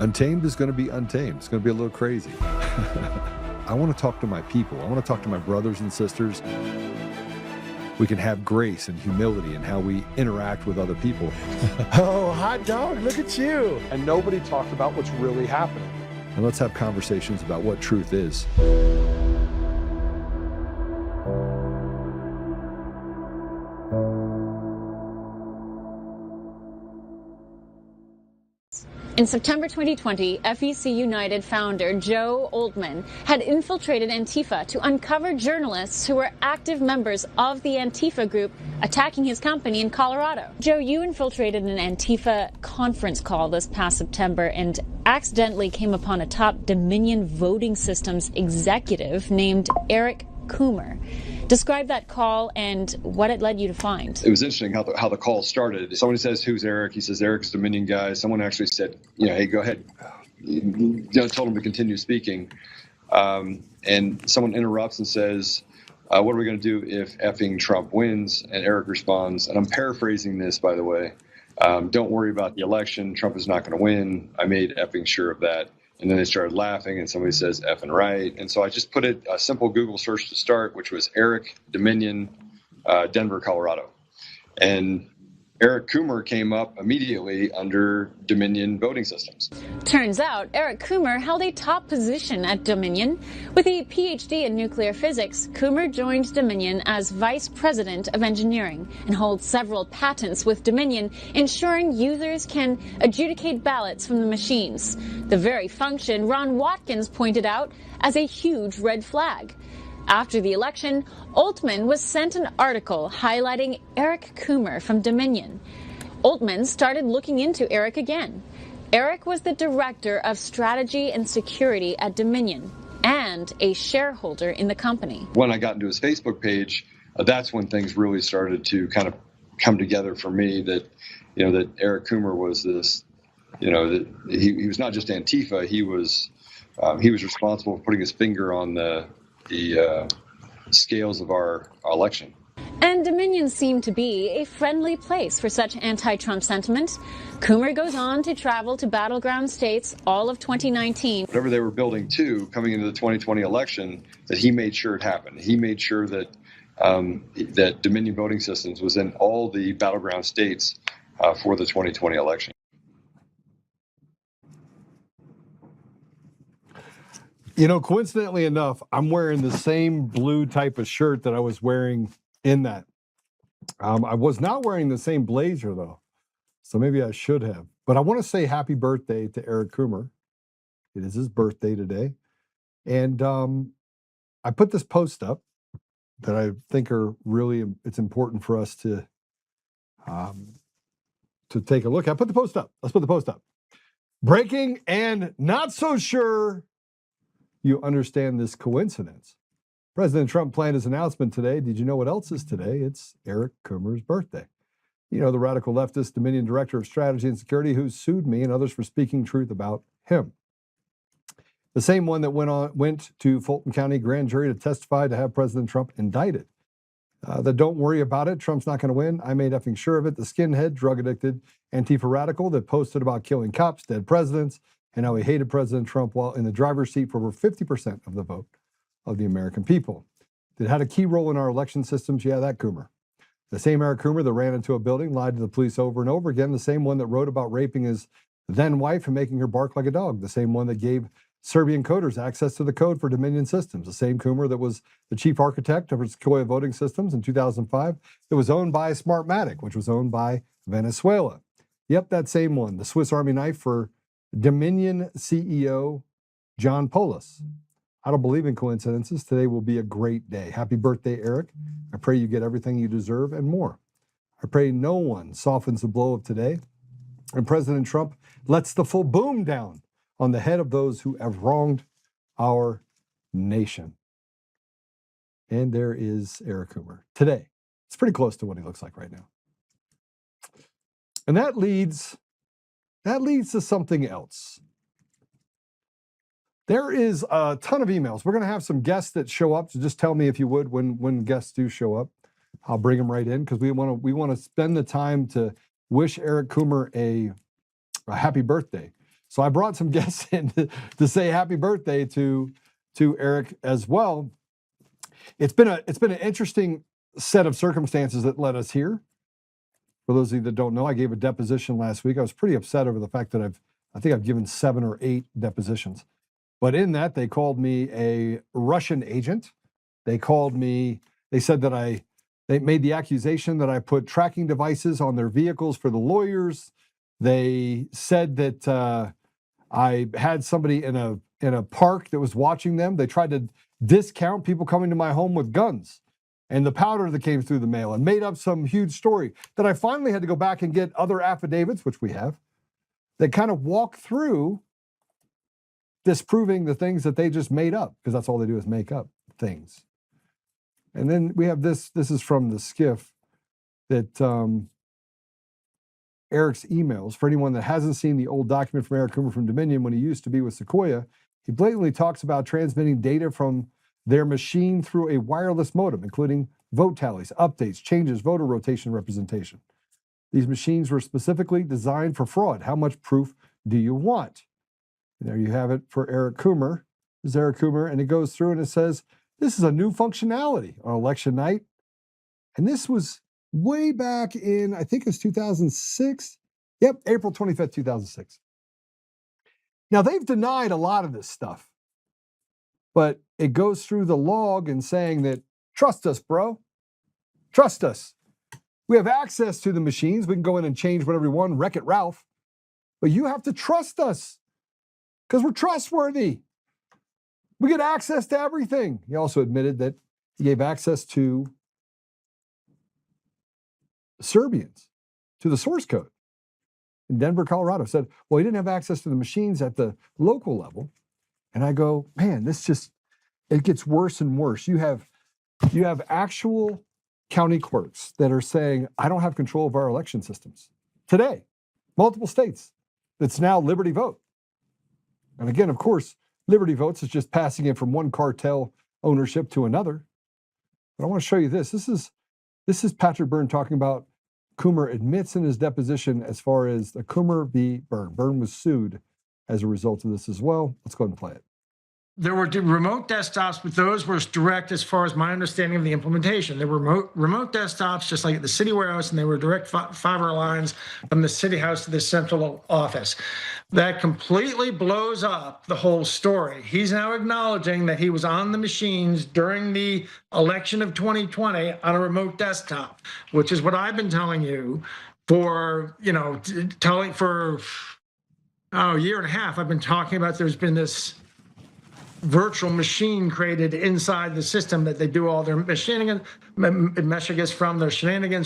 Untamed is going to be untamed. It's going to be a little crazy. I want to talk to my people. I want to talk to my brothers and sisters. We can have grace and humility in how we interact with other people. Oh, hot dog, look at you. And nobody talked about what's really happening. And let's have conversations about what truth is. In September 2020, FEC United founder Joe Oltmann had infiltrated Antifa to uncover journalists who were active members of the Antifa group attacking his company in Colorado. Joe, you infiltrated an Antifa conference call this past September and accidentally came upon a top Dominion voting systems executive named Eric Coomer. Describe that call and what it led you to find. It was interesting how the call started. Somebody says, "Who's Eric?" He says, "Eric's Dominion guy." Someone actually said, "Hey, go ahead." Told him to continue speaking. And someone interrupts and says, "What are we going to do if effing Trump wins?" And Eric responds, and I'm paraphrasing this, by the way, "Don't worry about the election. Trump is not going to win. I made effing sure of that." And then they started laughing, and somebody says effing right. And so I just put a simple Google search to start, which was Eric Dominion, Denver, Colorado. And Eric Coomer came up immediately under Dominion voting systems. Turns out Eric Coomer held a top position at Dominion. With a PhD in nuclear physics, Coomer joined Dominion as vice president of engineering and holds several patents with Dominion, ensuring users can adjudicate ballots from the machines. The very function Ron Watkins pointed out as a huge red flag. After the election, Oltmann was sent an article highlighting Eric Coomer from Dominion. Oltmann started looking into Eric again. Eric was the director of strategy and security at Dominion and a shareholder in the company. When I got into his Facebook page, that's when things really started to kind of come together for me that Eric Coomer was this, that he was not just Antifa, he was responsible for putting his finger on the scales of our election. And Dominion seemed to be a friendly place for such anti-Trump sentiment. Coomer goes on to travel to battleground states all of 2019. Whatever they were building to coming into the 2020 election, that he made sure it happened. He made sure that that Dominion voting systems was in all the battleground states for the 2020 election. Coincidentally enough, I'm wearing the same blue type of shirt that I was wearing in that. I was not wearing the same blazer, though, so maybe I should have. But I want to say happy birthday to Eric Coomer. It is his birthday today. And I put this post up that I think it's important for us to take a look at. Put the post up. Let's put the post up. Breaking and not so sure you understand this coincidence. President Trump planned his announcement today. Did you know what else is today? It's Eric Coomer's birthday. The radical leftist Dominion Director of Strategy and Security who sued me and others for speaking truth about him. The same one that went to Fulton County grand jury to testify to have President Trump indicted. That don't worry about it. Trump's not going to win. I made effing sure of it. The skinhead, drug-addicted Antifa radical that posted about killing cops, dead presidents, and how he hated President Trump while in the driver's seat for over 50% of the vote of the American people. That had a key role in our election systems. Yeah, that Coomer. The same Eric Coomer that ran into a building, lied to the police over and over again. The same one that wrote about raping his then wife and making her bark like a dog. The same one that gave Serbian coders access to the code for Dominion systems. The same Coomer that was the chief architect of Sequoia voting systems in 2005 that was owned by Smartmatic, which was owned by Venezuela. Yep, that same one. The Swiss Army knife for Dominion CEO John Polis. I don't believe in coincidences. Today will be a great day. Happy birthday, Eric. I pray you get everything you deserve and more. I pray no one softens the blow of today and President Trump lets the full boom down on the head of those who have wronged our nation. And there is Eric Coomer today. It's pretty close to what he looks like right now. And that leads to something else. There is a ton of emails. We're going to have some guests that show up. So just tell me if you would when guests do show up. I'll bring them right in because we want to spend the time to wish Eric Coomer a happy birthday. So I brought some guests in to say happy birthday to Eric as well. It's been an interesting set of circumstances that led us here. For those of you that don't know, I gave a deposition last week. I was pretty upset over the fact that I think I've given 7 or 8 depositions. But in that, they called me a Russian agent. They said that they made the accusation that I put tracking devices on their vehicles for the lawyers. They said that I had somebody in a park that was watching them. They tried to discount people coming to my home with guns and the powder that came through the mail, and made up some huge story that I finally had to go back and get other affidavits, which we have, that kind of walk through disproving the things that they just made up, because that's all they do is make up things. And then we have this is from the skiff that Eric's emails. For anyone that hasn't seen the old document from Eric Coomer from Dominion when he used to be with Sequoia, he blatantly talks about transmitting data from their machine through a wireless modem, including vote tallies, updates, changes, voter rotation representation. These machines were specifically designed for fraud. How much proof do you want? And there you have it for Eric Coomer. This is Eric Coomer, and it goes through and it says, this is a new functionality on election night. And this was way back in, I think it was 2006. Yep, April 25th, 2006. Now, they've denied a lot of this stuff, but it goes through the log and saying that, trust us, bro. Trust us. We have access to the machines. We can go in and change whatever we want, Wreck-It Ralph. But you have to trust us because we're trustworthy. We get access to everything. He also admitted that he gave access to Serbians to the source code in Denver, Colorado. Said, well, he didn't have access to the machines at the local level. And I go, man, it gets worse and worse. You have actual county clerks that are saying, I don't have control of our election systems. Today, multiple states, it's now Liberty Vote. And again, of course, Liberty Votes is just passing it from one cartel ownership to another. But I want to show you this. This is Patrick Byrne talking about Coomer admits in his deposition as far as the Coomer v. Byrne. Byrne was sued as a result of this as well. Let's go ahead and play it. There were remote desktops, but those were direct as far as my understanding of the implementation. There were remote desktops, just like at the city warehouse, and they were direct fiber lines from the city house to the central office. That completely blows up the whole story. He's now acknowledging that he was on the machines during the election of 2020 on a remote desktop, which is what I've been telling you for, for a year and a half. I've been talking about there's been this virtual machine created inside the system that they do all their shenanigans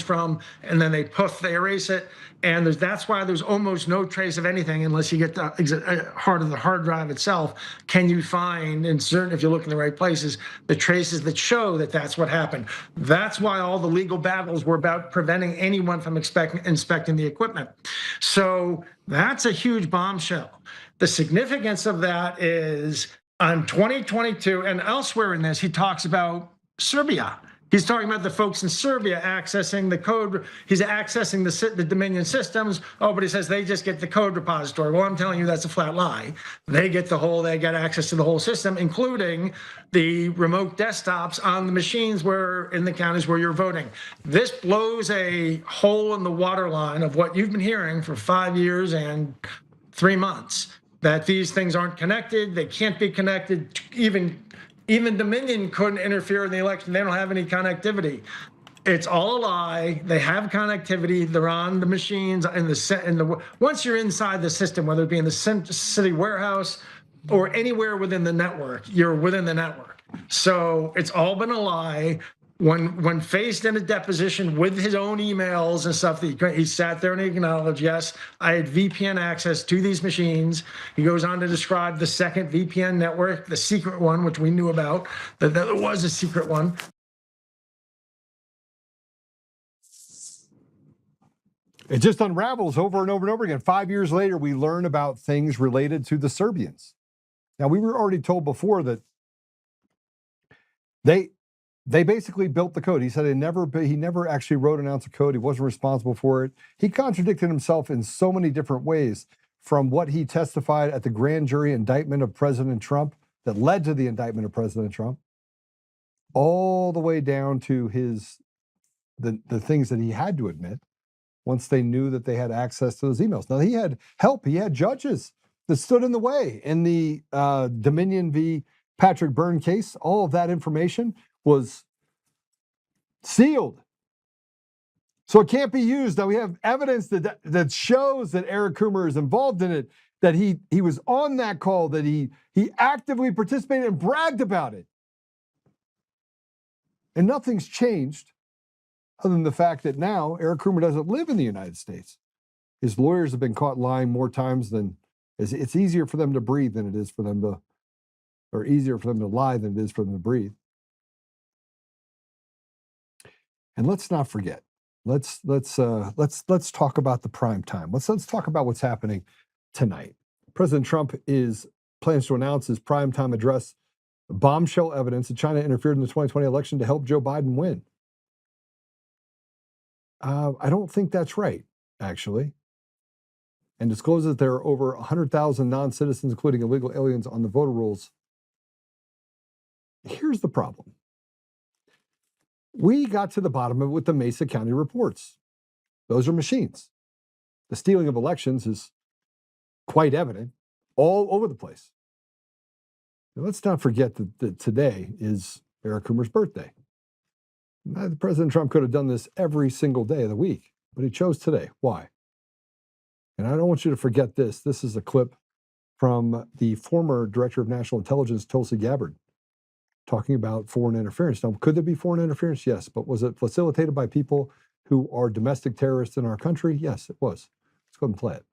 from, and then they erase it. And that's why there's almost no trace of anything unless you get the heart of the hard drive itself. Can you find, in certain, if you look in the right places, the traces that show that that's what happened? That's why all the legal battles were about preventing anyone from inspecting the equipment. So that's a huge bombshell. The significance of that is, on 2022 and elsewhere in this, he talks about Serbia. He's talking about the folks in Serbia accessing the code. He's accessing the Dominion systems. Oh, but he says they just get the code repository. Well, I'm telling you, that's a flat lie. They get access to the whole system, including the remote desktops on the machines in the counties where you're voting. This blows a hole in the waterline of what you've been hearing for 5 years and 3 months. That these things aren't connected, they can't be connected. Even Dominion couldn't interfere in the election. They don't have any connectivity. It's all a lie. They have connectivity. They're on the machines once you're inside the system, whether it be in the city warehouse or anywhere within the network, you're within the network. So it's all been a lie. When faced in a deposition with his own emails and stuff, he sat there and he acknowledged, yes, I had VPN access to these machines. He goes on to describe the second VPN network, the secret one, which we knew about, that there was a secret one. It just unravels over and over and over again. 5 years later, we learn about things related to the Serbians. Now, we were already told before that they basically built the code. He said he never actually wrote an ounce of code. He wasn't responsible for it. He contradicted himself in so many different ways. from what he testified at the grand jury indictment of President Trump that led to the indictment of President Trump, all the way down to the things that he had to admit once they knew that they had access to those emails. Now, he had help. He had judges that stood in the way in the Dominion v. Patrick Byrne case. All of that information was sealed. So it can't be used. Now we have evidence that shows that Eric Coomer is involved in it, that he was on that call, that he actively participated and bragged about it. And nothing's changed other than the fact that now Eric Coomer doesn't live in the United States. His lawyers have been caught lying more times than it's easier for them to breathe than it is for them to, or easier for them to lie than it is for them to breathe. And let's not forget. Let's talk about the prime time. Let's talk about what's happening tonight. President Trump plans to announce his prime time address, bombshell evidence that China interfered in the 2020 election to help Joe Biden win. I don't think that's right, actually. And discloses that there are over 100,000 non-citizens, including illegal aliens, on the voter rolls. Here's the problem. We got to the bottom of it with the Mesa County reports. Those are machines. The stealing of elections is quite evident all over the place. Now, let's not forget that today is Eric Coomer's birthday. President Trump could have done this every single day of the week, but he chose today. Why? And I don't want you to forget this. This is a clip from the former Director of National Intelligence, Tulsi Gabbard, talking about foreign interference. Now, could there be foreign interference? Yes. But was it facilitated by people who are domestic terrorists in our country? Yes, it was. Let's go ahead and play it.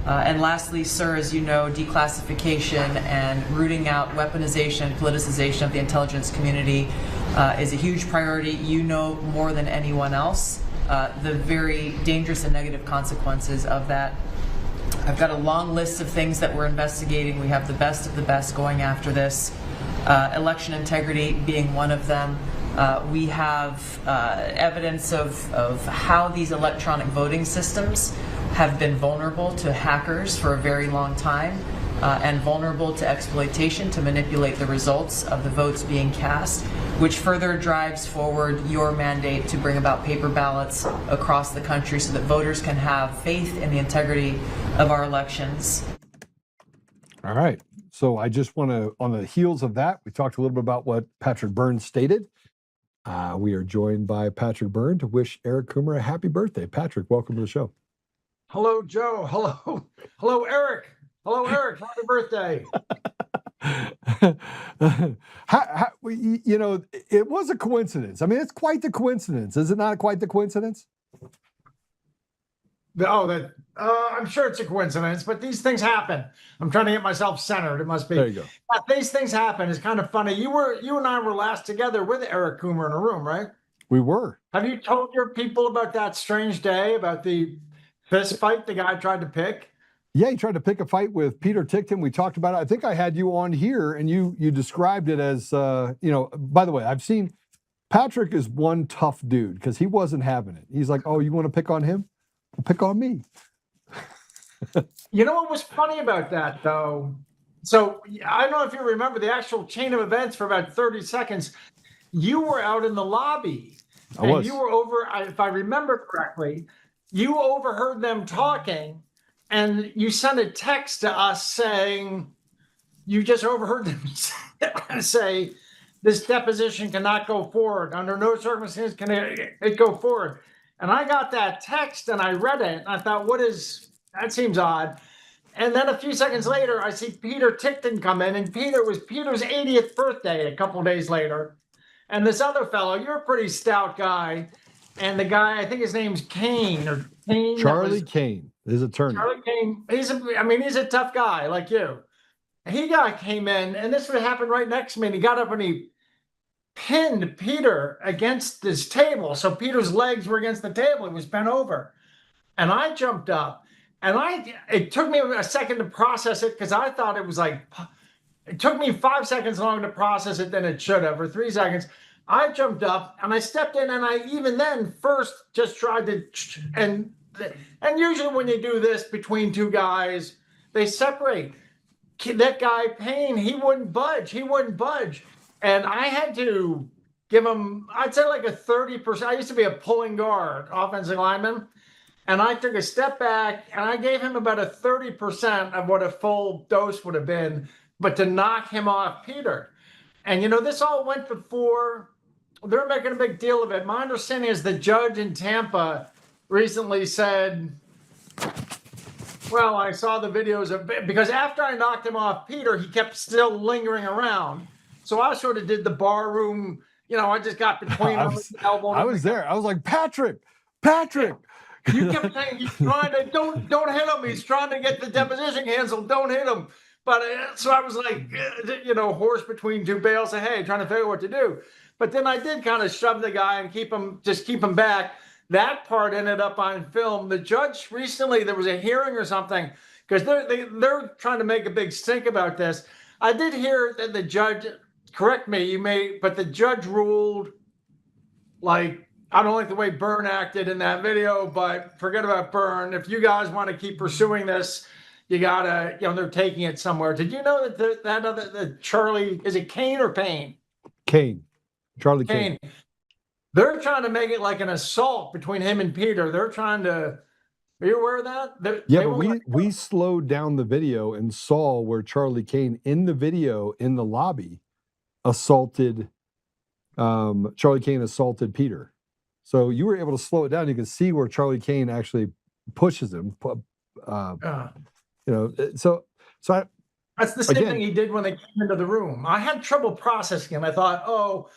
And lastly, sir, as you know, declassification and rooting out weaponization and politicization of the intelligence community is a huge priority. You know more than anyone else the very dangerous and negative consequences of that. I've got a long list of things that we're investigating. We have the best of the best going after this. Election integrity being one of them. We have evidence of how these electronic voting systems have been vulnerable to hackers for a very long time and vulnerable to exploitation to manipulate the results of the votes being cast, which further drives forward your mandate to bring about paper ballots across the country so that voters can have faith in the integrity of our elections. All right. So I just want to, on the heels of that, we talked a little bit about what Patrick Byrne stated. We are joined by Patrick Byrne to wish Eric Coomer a happy birthday. Patrick, welcome to the show. Hello, Joe. Hello, Eric. Hello, Eric. Happy birthday. You know, it was a coincidence. I mean, it's quite the coincidence. Is it not quite the coincidence? I'm sure it's a coincidence, but these things happen. I'm trying to get myself centered. It must be. There you go. These things happen. It's kind of funny. You and I were last together with Eric Coomer in a room, right? We were. Have you told your people about that strange day, about the fist fight the guy tried to pick? Yeah, he tried to pick a fight with Peter Ticktin. We talked about it. I think I had you on here, and you described it as, by the way, I've seen Patrick is one tough dude because he wasn't having it. He's like, oh, you want to pick on him? Well, pick on me. You know what was funny about that, though? So I don't know if you remember the actual chain of events for about 30 seconds. You were out in the lobby. I was. You were over, if I remember correctly, you overheard them talking, and you sent a text to us saying you just overheard them say this deposition cannot go forward. Under no circumstances can it go forward. And I got that text and I read it and I thought, that seems odd. And then a few seconds later, I see Peter Ticktin come in, and Peter's 80th birthday a couple days later. And this other fellow, you're a pretty stout guy. And the guy, I think his name's Kane. Charlie Kane, his attorney. Charlie Kane, he's a tough guy like you. He came in, and this would happen right next to me, and he got up and he pinned Peter against this table. So Peter's legs were against the table. He was bent over. And I jumped up, and it took me a second to process it because I thought it was it took me 5 seconds longer to process it than it should have, or 3 seconds. I jumped up and I stepped in, and I even then first just tried to, and and usually when you do this between two guys, they separate. That guy Payne, he wouldn't budge. And I had to give him, I'd say like a 30%. I used to be a pulling guard, offensive lineman. And I took a step back and I gave him about a 30% of what a full dose would have been, but to knock him off Peter. And, this all went before, they're making a big deal of it. My understanding is the judge in Tampa recently said, well, I saw the videos because after I knocked him off Peter, he kept still lingering around. So I sort of did the bar room, I just got between him and elbow. I was there. I was like, Patrick. You kept saying he's trying to, don't hit him. He's trying to get the deposition canceled. Don't hit him. But so I was like, horse between two bales of hay, trying to figure out what to do. But then I did kind of shove the guy and keep him back. That part ended up on film. The judge recently, there was a hearing or something, because they're trying to make a big stink about this. I did hear that the judge, correct me, but the judge ruled, like, I don't like the way Byrne acted in that video, but forget about Byrne. If you guys want to keep pursuing this, you gotta, they're taking it somewhere. Did you know that that other Charlie, is it Kane or Payne? Kane, Charlie Kane. They're trying to make it like an assault between him and Peter. They're trying to. Are you aware of that? But we slowed down the video and saw where Charlie Kane in the video in the lobby assaulted. Charlie Kane assaulted Peter. So you were able to slow it down. You can see where Charlie Kane actually pushes him. So that's the same thing he did when they came into the room. I had trouble processing him. I thought,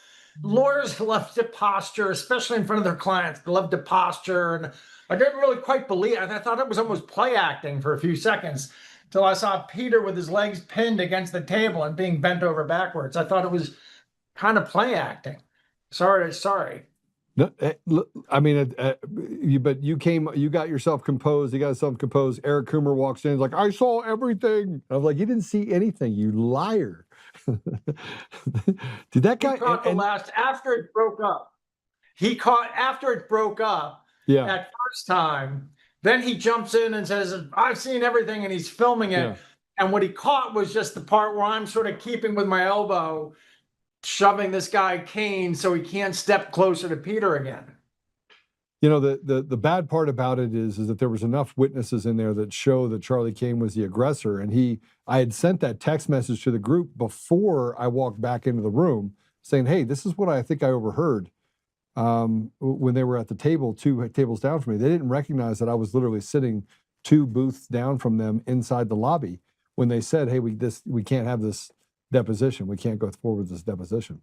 lawyers love to posture, especially in front of their clients. They love to posture, and I didn't really quite believe it. I thought it was almost play acting for a few seconds till I saw Peter with his legs pinned against the table and being bent over backwards. I thought it was kind of play acting. Sorry. No, I mean, but you got yourself composed. You got yourself composed. Eric Coomer walks in, he's like, I saw everything. I was like, you didn't see anything, you liar. Did that guy? After it broke up. After it broke up. Yeah. That first time, then he jumps in and says, I've seen everything, and he's filming it. Yeah. And what he caught was just the part where I'm sort of keeping with my elbow, shoving this guy Kane so he can't step closer to Peter again. The bad part about it is that there was enough witnesses in there that show that Charlie Kane was the aggressor, and I had sent that text message to the group before I walked back into the room saying, hey, this is what I think I overheard when they were at the table 2 tables down from me. They didn't recognize that I was literally sitting 2 booths down from them inside the lobby when they said, hey, we can't have this deposition. We can't go forward with this deposition.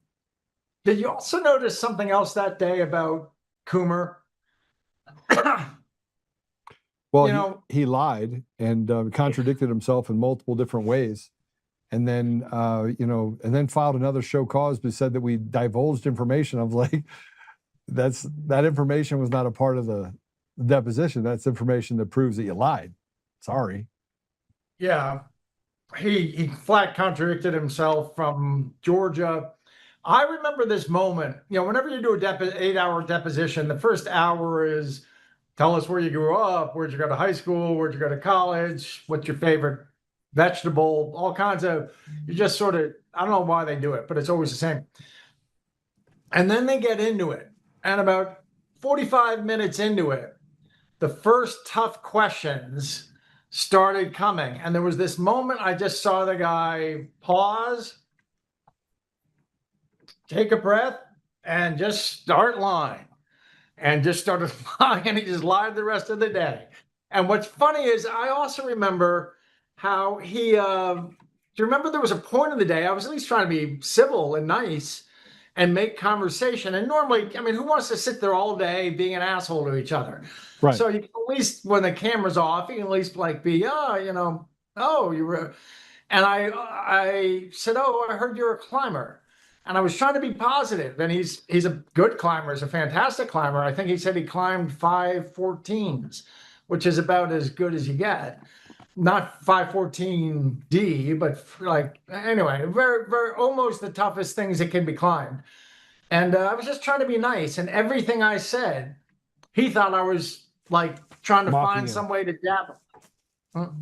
Did you also notice something else that day about Coomer? Well, he lied and contradicted himself in multiple different ways, and then filed another show cause, but said that we divulged information. I was like, that information was not a part of the deposition. That's information that proves that you lied. Sorry. Yeah. He flat contradicted himself from Georgia. I remember this moment, whenever you do a 8-hour deposition, the first hour is tell us where you grew up, where'd you go to high school, where'd you go to college, what's your favorite vegetable, all kinds of, you just sort of, I don't know why they do it, but it's always the same. And then they get into it. And about 45 minutes into it, the first tough questions started coming. And there was this moment I just saw the guy pause, take a breath, and just start lying. And just started lying, and he just lied the rest of the day. And what's funny is I also remember how he, do you remember there was a point in the day, I was at least trying to be civil and nice and make conversation. And normally, I mean, who wants to sit there all day being an asshole to each other? Right. So you can at least, when the camera's off, you can at least like be, you were, and I said, I heard you're a climber. And I was trying to be positive, and he's a good climber. He's a fantastic climber. I think he said he climbed 514s, which is about as good as you get. Not 514D, but anyway, very, very, almost the toughest things that can be climbed. And I was just trying to be nice, and everything I said, he thought I was like trying to Mocking find him. some way to jab him.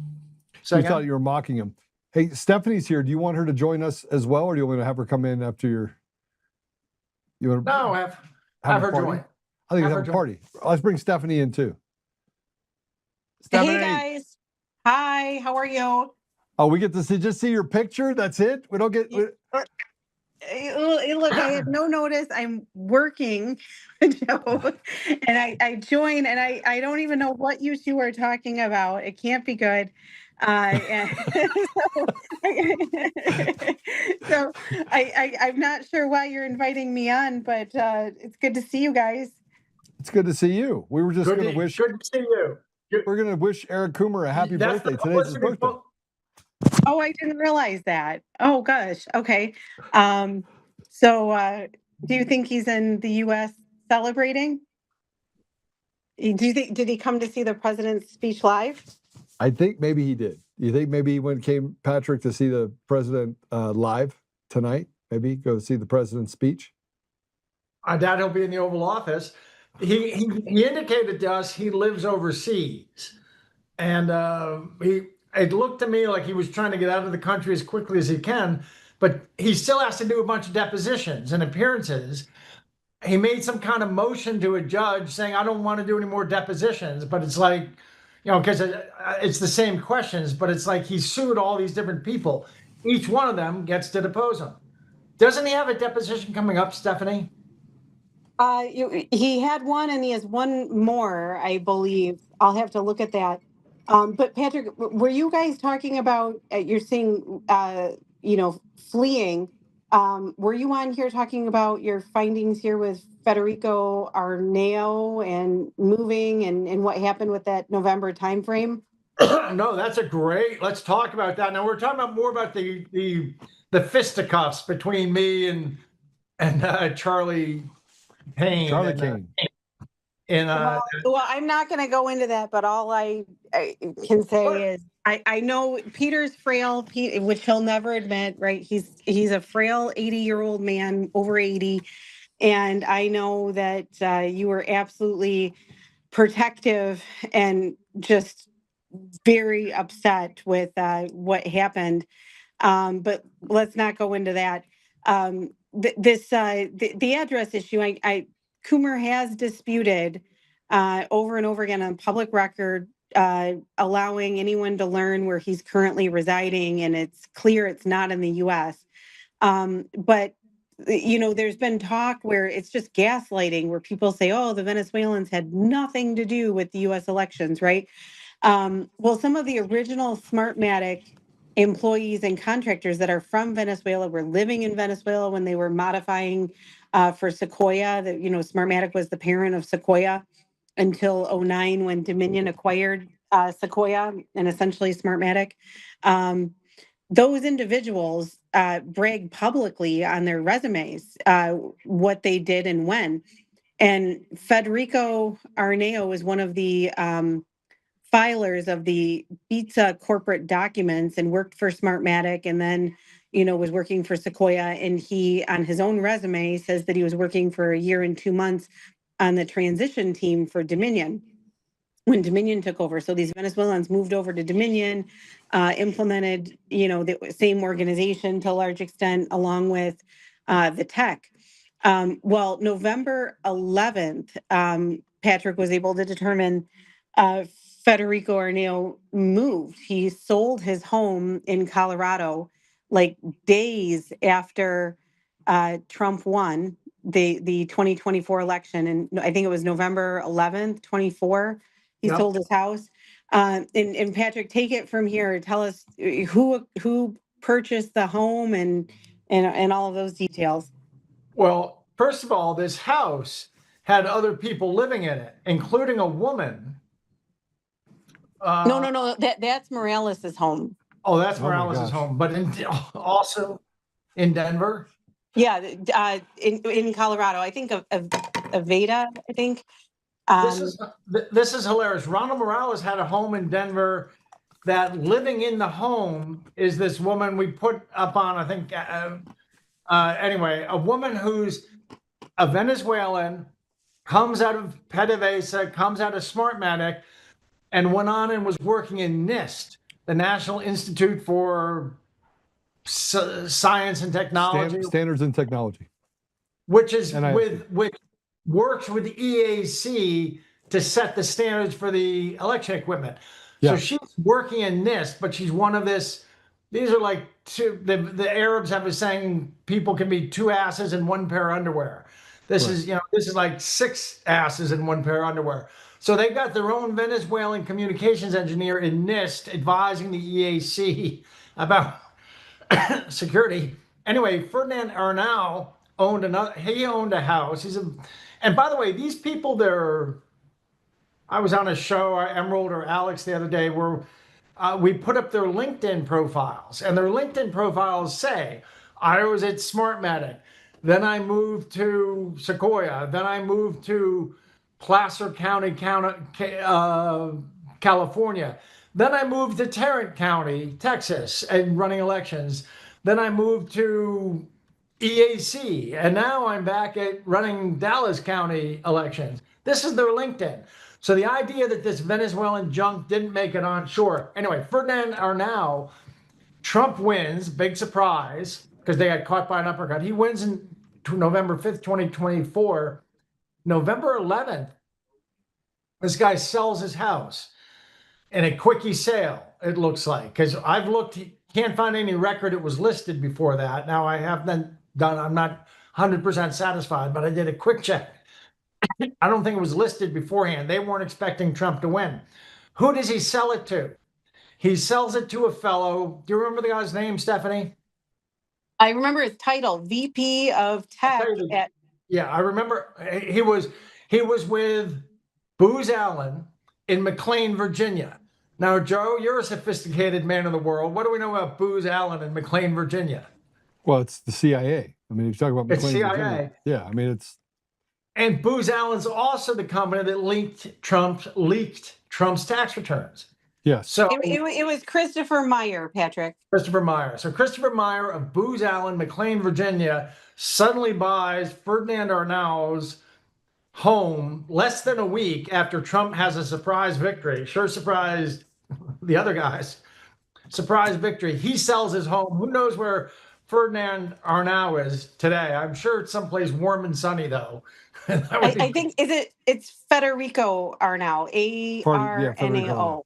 You thought you were mocking him. Hey, Stephanie's here. Do you want her to join us as well, or do you want to have her come in after your? You want to No, have her party? join. I think Have we her have a join. party. Let's bring Stephanie in too. Stephanie. Hey guys. Hi, how are you? Oh, we get to see your picture. That's it. We don't get. Look, I had no notice. I'm working, Joe, and I joined, and I don't even know what you two are talking about. It can't be good. And so I'm not sure why you're inviting me on, but it's good to see you guys. It's good to see you. We were just going to wish. Good to see you. We're going to wish Eric Coomer a happy That's birthday. the Today's his publicity birthday. Oh, I didn't realize that. Oh gosh. Okay. So do you think he's in the US celebrating? Do you think, did he come to see the president's speech live? I think maybe he did. You think maybe he came, Patrick, to see the president live tonight? Maybe go see the president's speech? I doubt he'll be in the Oval Office. He indicated to us he lives overseas. And it looked to me like he was trying to get out of the country as quickly as he can, but he still has to do a bunch of depositions and appearances. He made some kind of motion to a judge saying, I don't want to do any more depositions, but it's like, because it's the same questions, but it's like he sued all these different people. Each one of them gets to depose him. Doesn't he have a deposition coming up, Stephanie? He had one and he has one more, I believe. I'll have to look at that. But Patrick, were you guys talking about, you're saying, fleeing. Were you on here talking about your findings here with Federico Arnao and moving and what happened with that November timeframe? No, that's let's talk about that. Now we're talking about more about the fisticuffs between me and Charlie Payne. Charlie Kane. Well, I'm not going to go into that, but all I can say is I know Peter's frail, which he'll never admit, right? He's a frail 80-year-old man, over 80. And I know that you were absolutely protective and just very upset with what happened. But let's not go into that. The address issue, Coomer has disputed over and over again on public record, allowing anyone to learn where he's currently residing, and it's clear it's not in the U.S. But there's been talk where it's just gaslighting, where people say, "Oh, the Venezuelans had nothing to do with the U.S. elections," right? Well, some of the original Smartmatic employees and contractors that are from Venezuela were living in Venezuela when they were modifying for Sequoia. Smartmatic was the parent of Sequoia until 2009 when Dominion acquired Sequoia and essentially Smartmatic. Those individuals brag publicly on their resumes what they did and when. And Federico Arnao is one of the filers of the pizza corporate documents and worked for Smartmatic, and then was working for Sequoia. And he, on his own resume, says that he was working for 1 year and 2 months on the transition team for Dominion when Dominion took over. So these Venezuelans moved over to Dominion, implemented the same organization to a large extent, along with the tech. Well, November 11th, Patrick was able to determine Federico Arnao moved. He sold his home in Colorado like days after Trump won the 2024 election. And I think it was November 11th, 24. He sold his house. And Patrick, take it from here. Tell us who purchased the home and all of those details. Well, first of all, this house had other people living in it, including a woman. No. That's Morales' home. Oh, that's Morales' home, but also in Denver. Yeah, in Colorado. I think of Aveda. I think. This is hilarious. Ronald Morales had a home in Denver. That living in the home is this woman we put up on. I think. Anyway, a woman who's a Venezuelan, comes out of PDVSA, comes out of Smartmatic, and went on and was working in NIST, the National Institute for Science and Technology, Standards and Technology, which is NIST. which works with the EAC to set the standards for the election equipment. Yeah. So she's working in NIST, but she's one of this. These are like two. The Arabs have a saying: people can be two asses in one pair of underwear. This Right. is, this is like six asses in one pair of underwear. So they've got their own Venezuelan communications engineer in NIST advising the EAC about security. Anyway, Ferdinand Arnau owned a house. And by the way, these people, I was on a show, Emerald or Alex the other day, where we put up their LinkedIn profiles, and their LinkedIn profiles say, I was at Smartmatic, then I moved to Sequoia, then I moved to Placer County, California. Then I moved to Tarrant County, Texas, and running elections. Then I moved to EAC, and now I'm back at running Dallas County elections. This is their LinkedIn. So the idea that this Venezuelan junk didn't make it onshore. Anyway, Ferdinand Arnau, Trump wins, big surprise, because they got caught by an uppercut. He wins in November 5th, 2024. November 11th, this guy sells his house in a quickie sale, it looks like. Because I've looked, can't find any record it was listed before that. Now I have been done, I'm not 100% satisfied, but I did a quick check. I don't think it was listed beforehand. They weren't expecting Trump to win. Who does he sell it to? He sells it to a fellow. Do you remember the guy's name, Stephanie? I remember his title, VP of Tech. Yeah, I remember. He was with Booz Allen in McLean, Virginia. Now, Joe, you're a sophisticated man of the world. What do we know about Booz Allen in McLean, Virginia? Well, it's the CIA. I mean, if you talk about McLean, CIA. Virginia, yeah, I mean, it's. And Booz Allen's also the company that leaked Trump's tax returns. Yes. So it was Christopher Meyer, Patrick. Christopher Meyer. So Christopher Meyer of Booz Allen, McLean, Virginia, suddenly buys Ferdinand Arnau's home less than a week after Trump has a surprise victory. Sure surprised the other guys. Surprise victory. He sells his home. Who knows where Ferdinand Arnau is today? I'm sure it's someplace warm and sunny, though. I think it's Federico Arnau, Arnao.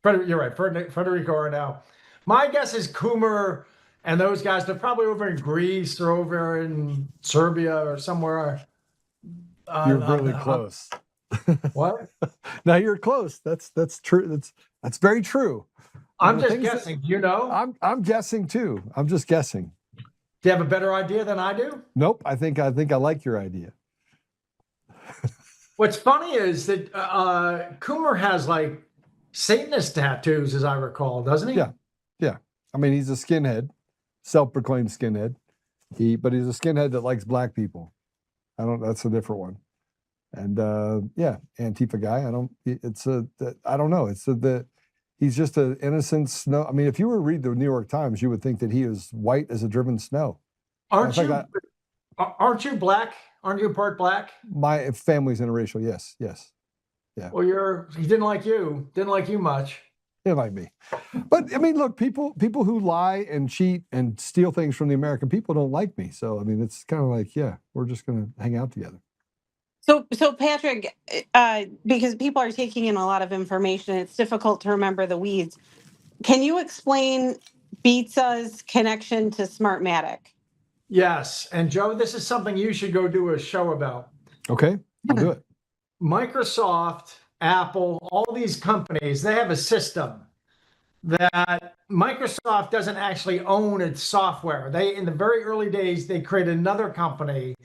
You're right, Federico Arnau. My guess is Coomer and those guys, they're probably over in Greece or over in Serbia or somewhere. You're really close. What? Now you're close. That's true. That's very true. I'm just guessing. I'm guessing too. I'm just guessing. Do you have a better idea than I do? Nope. I think I like your idea. What's funny is that Coomer has like Satanist tattoos, as I recall, doesn't he? Yeah. I mean, he's a skinhead, self-proclaimed skinhead. But he's a skinhead that likes black people. That's a different one. And Antifa guy. I don't know. He's just an innocent snow. I mean, if you were to read the New York Times, you would think that he is white as a driven snow. Aren't you black? Aren't you part black? My family's interracial. Yes. Yeah. Well, he didn't like you. Didn't like you much. Didn't like me. But I mean, look, people who lie and cheat and steal things from the American people don't like me. So I mean, it's kind of like, yeah, we're just going to hang out together. So Patrick, because people are taking in a lot of information, it's difficult to remember the weeds. Can you explain Beatsa's connection to Smartmatic? Yes. And Joe, this is something you should go do a show about. Okay, I'll do it. Microsoft, Apple, all these companies, they have a system that Microsoft doesn't actually own its software. In the very early days, they created another company.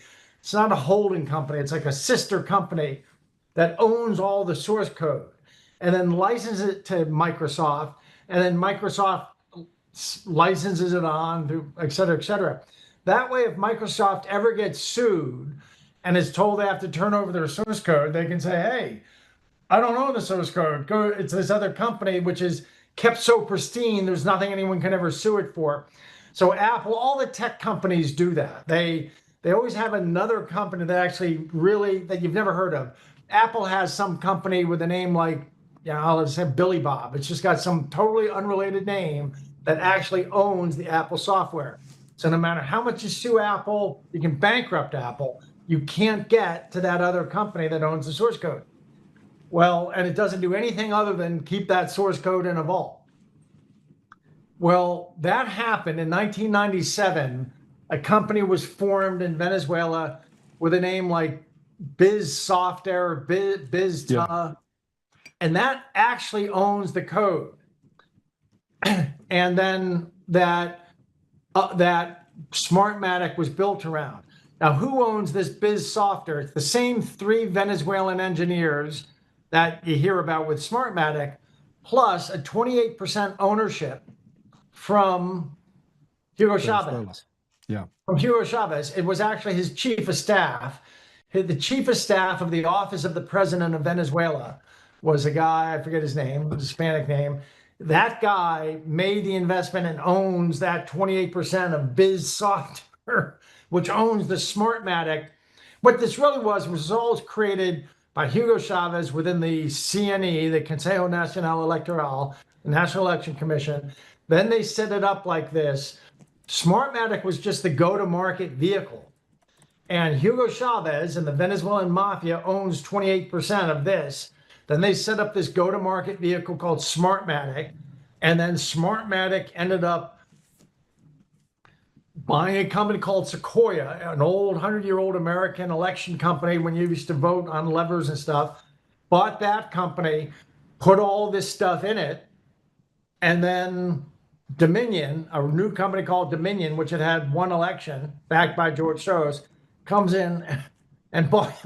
It's not a holding company. It's like a sister company that owns all the source code and then licenses it to Microsoft. And then Microsoft licenses it on to et cetera, et cetera. That way, if Microsoft ever gets sued and is told they have to turn over their source code, they can say, hey, I don't own the source code. It's this other company, which is kept so pristine, there's nothing anyone can ever sue it for. So Apple, all the tech companies do that. They always have another company that actually that you've never heard of. Apple has some company with a name like I'll just say Billy Bob. It's just got some totally unrelated name that actually owns the Apple software. So no matter how much you sue Apple, you can bankrupt Apple. You can't get to that other company that owns the source code. Well, and it doesn't do anything other than keep that source code in a vault. Well, that happened in 1997. A company was formed in Venezuela with a name like BizSoftware, BizTA, and that actually owns the code. And then that Smartmatic was built around. Now, who owns this BizSoftware? It's the same 3 Venezuelan engineers that you hear about with Smartmatic, plus a 28% ownership from Hugo Chavez. Yeah. From Hugo Chavez. It was actually his chief of staff. The chief of staff of the office of the president of Venezuela was a guy, I forget his name, a Hispanic name. That guy made the investment and owns that 28% of BizSoftware, which owns the Smartmatic. What this really was all created by Hugo Chavez within the CNE, the Consejo Nacional Electoral, the National Election Commission. Then they set it up like this. Smartmatic was just the go-to-market vehicle. And Hugo Chavez and the Venezuelan mafia owns 28% of this. Then they set up this go-to-market vehicle called Smartmatic. And then Smartmatic ended up buying a company called Sequoia, an old 100-year-old American election company when you used to vote on levers and stuff. Bought that company, put all this stuff in it, and then Dominion, a new company called Dominion, which had one election backed by George Soros, comes in and bought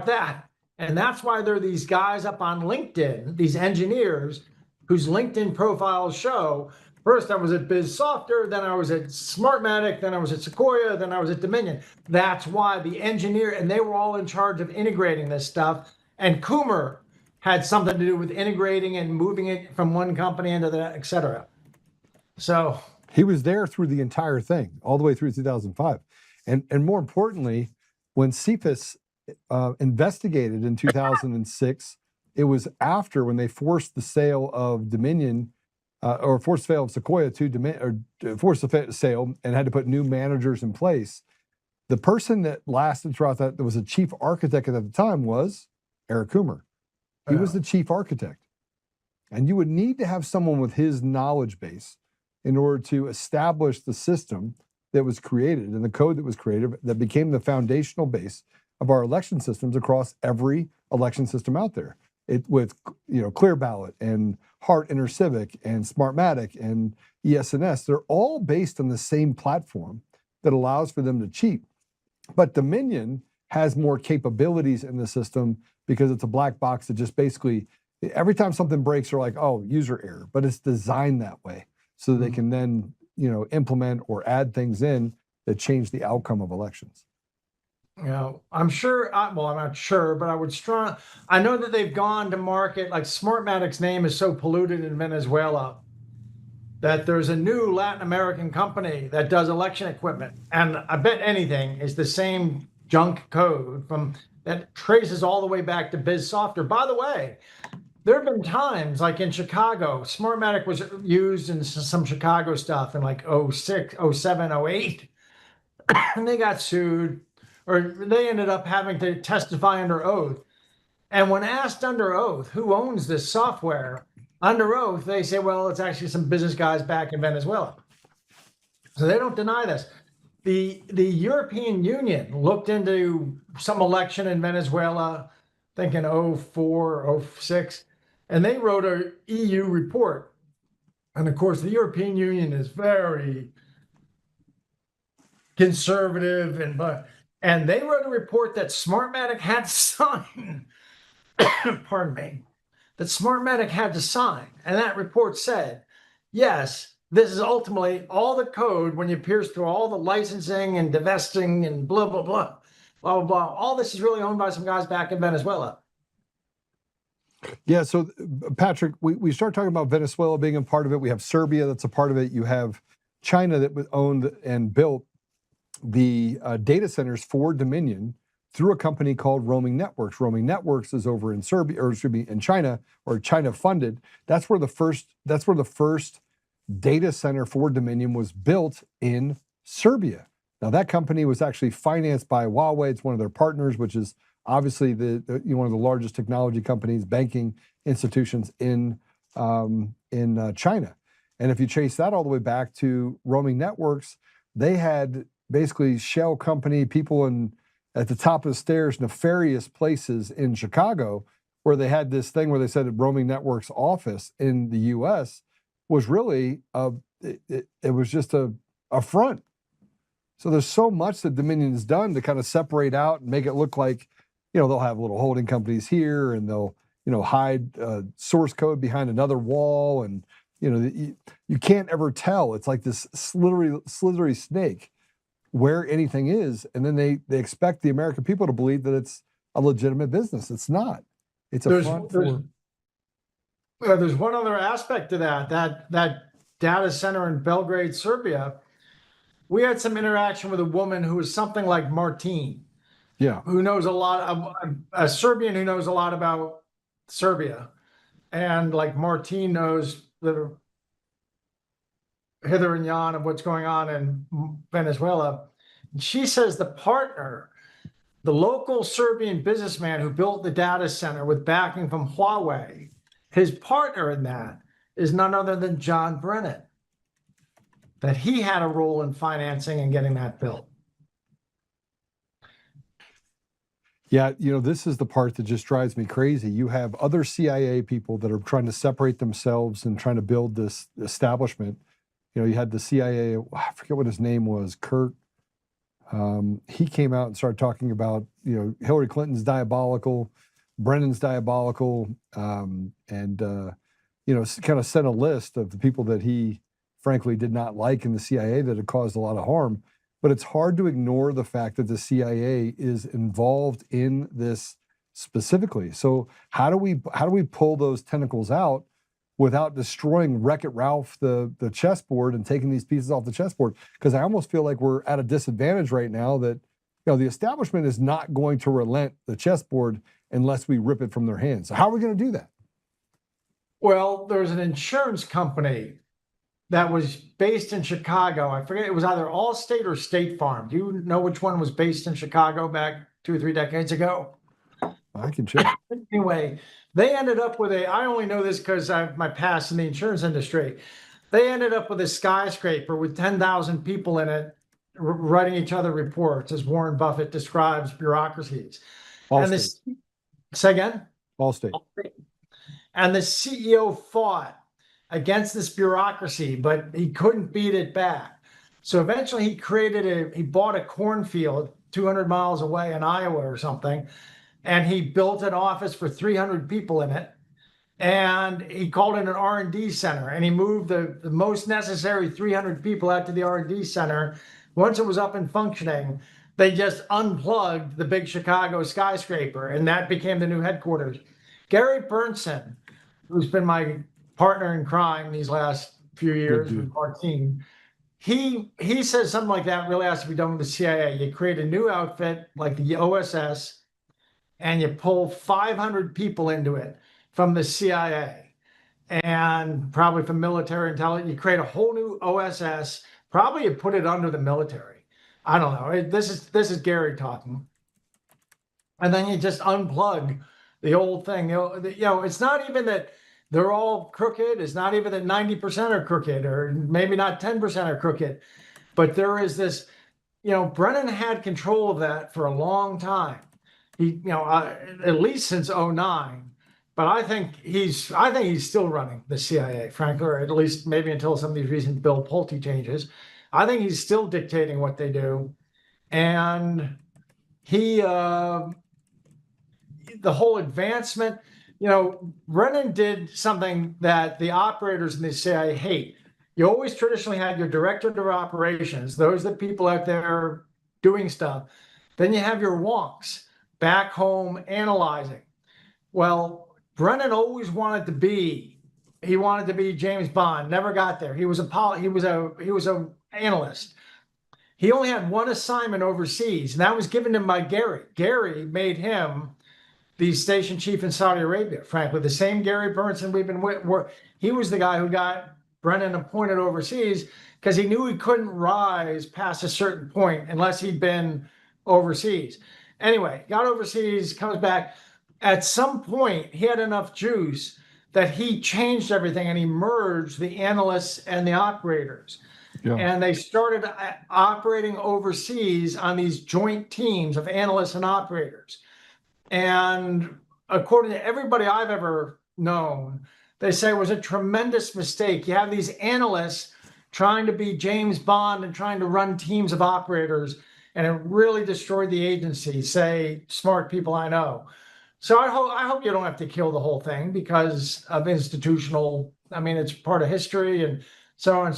that. And that's why there are these guys up on LinkedIn, these engineers whose LinkedIn profiles show, first I was at BizSoftware, then I was at Smartmatic, then I was at Sequoia, then I was at Dominion. That's why the engineer, and they were all in charge of integrating this stuff. And Coomer had something to do with integrating and moving it from one company into that, et cetera. So he was there through the entire thing, all the way through 2005. And more importantly, when CFIUS investigated in 2006, it was after when they forced the sale of Dominion, or forced the sale of Sequoia to Dominion, or forced the sale and had to put new managers in place. The person that lasted throughout that was a chief architect at the time was Eric Coomer. He was the chief architect. And you would need to have someone with his knowledge base in order to establish the system that was created and the code that was created that became the foundational base of our election systems across every election system out there. With Clear Ballot and Hart InterCivic and Smartmatic and ES&S, they're all based on the same platform that allows for them to cheat. But Dominion has more capabilities in the system because it's a black box that just basically, every time something breaks, they're like, oh, user error. But it's designed that way so that they can then, implement or add things in that change the outcome of elections. I'm sure, I'm not sure, but I know that they've gone to market, like Smartmatic's name is so polluted in Venezuela that there's a new Latin American company that does election equipment. And I bet anything is the same junk code that traces all the way back to BizSoftware. By the way, there have been times like in Chicago, Smartmatic was used in some Chicago stuff in like 06, 07, 08, and they got sued, or they ended up having to testify under oath. And when asked under oath, who owns this software, under oath, they say, well, it's actually some business guys back in Venezuela. So they don't deny this. The European Union looked into some election in Venezuela, thinking 04, 06, and they wrote an EU report. And of course, the European Union is very conservative, and they wrote a report that Smartmatic had to sign. Pardon me. That Smartmatic had to sign. And that report said, yes, this is ultimately all the code when you pierce through all the licensing and divesting and blah, blah, blah, blah, blah, blah. All this is really owned by some guys back in Venezuela. Yeah, so Patrick, we start talking about Venezuela being a part of it. We have Serbia that's a part of it. You have China that owned and built the data centers for Dominion through a company called Roaming Networks. Roaming Networks is over in Serbia, or should be in China, or China funded. That's where the first data center for Dominion was built, in Serbia. Now that company was actually financed by Huawei. It's one of their partners, which is obviously one of the largest technology companies, banking institutions in China. And if you chase that all the way back to Roaming Networks, they had basically shell company people at the top of the stairs, nefarious places in Chicago, where they had this thing where they said Roaming Networks office in the U.S. was really it was just a front. So there's so much that Dominion has done to kind of separate out and make it look like, they'll have little holding companies here, and they'll hide source code behind another wall, and you can't ever tell. It's like this slithery snake where anything is, and then they expect the American people to believe that it's a legitimate business. It's not. It's a front for. There's one other aspect to that data center in Belgrade, Serbia. We had some interaction with a woman who was something like Martine, who knows a lot, a Serbian who knows a lot about Serbia, and like Martine knows the hither and yon of what's going on in Venezuela. She says the partner, the local Serbian businessman who built the data center with backing from Huawei, his partner in that is none other than John Brennan, that he had a role in financing and getting that built. Yeah, this is the part that just drives me crazy. You have other CIA people that are trying to separate themselves and trying to build this establishment. You had the CIA, I forget what his name was, Kurt. He came out and started talking about, Hillary Clinton's diabolical, Brennan's diabolical, and kind of sent a list of the people that he frankly did not like in the CIA that had caused a lot of harm. But it's hard to ignore the fact that the CIA is involved in this specifically. So how do we pull those tentacles out without destroying Wreck-It Ralph, the chessboard, and taking these pieces off the chessboard? Because I almost feel like we're at a disadvantage right now that the establishment is not going to relent the chessboard unless we rip it from their hands. So how are we going to do that? Well, there's an insurance company that was based in Chicago. I forget, it was either Allstate or State Farm. Do you know which one was based in Chicago back 2 or 3 decades ago? I can check. Anyway, they ended up with I only know this because I have my past in the insurance industry. They ended up with a skyscraper with 10,000 people in it, writing each other reports, as Warren Buffett describes bureaucracies. Allstate. And this, say again? Allstate. And the CEO fought against this bureaucracy, but he couldn't beat it back. So eventually he bought a cornfield 200 miles away in Iowa or something, and he built an office for 300 people in it, and he called it an R&D center, and he moved the most necessary 300 people out to the R&D center. Once it was up and functioning, they just unplugged the big Chicago skyscraper, and that became the new headquarters. Gary Bernson, who's been my partner in crime these last few years with Martine, he says something like that really has to be done with the CIA. You create a new outfit like the OSS, and you pull 500 people into it from the CIA and probably from military intelligence. You create a whole new OSS. Probably you put it under the military. I don't know. This is Gary talking. And then you just unplug the old thing. It's not even that they're all crooked. It's not even that 90% are crooked, or maybe not 10% are crooked. But there is this, Brennan had control of that for a long time. He, at least since 2009. But I think he's still running the CIA, frankly, or at least maybe until some of these recent Bill Pulte changes. I think he's still dictating what they do. And the whole advancement, Brennan did something that the operators in the CIA hate. You always traditionally had your director of operations, those are the people out there doing stuff. Then you have your wonks back home analyzing. Well, Brennan always wanted to be James Bond, never got there. He was an analyst. He only had one assignment overseas, and that was given to him by Gary. Gary made him the station chief in Saudi Arabia, frankly. The same Gary Burnson we've been with, he was the guy who got Brennan appointed overseas because he knew he couldn't rise past a certain point unless he'd been overseas. Anyway, got overseas, comes back. At some point, he had enough juice that he changed everything and he merged the analysts and the operators. Yeah. And they started operating overseas on these joint teams of analysts and operators. And according to everybody I've ever known, they say it was a tremendous mistake. You have these analysts trying to be James Bond and trying to run teams of operators, and it really destroyed the agency, say smart people I know. So I hope you don't have to kill the whole thing because of institutional, I mean, it's part of history and so on and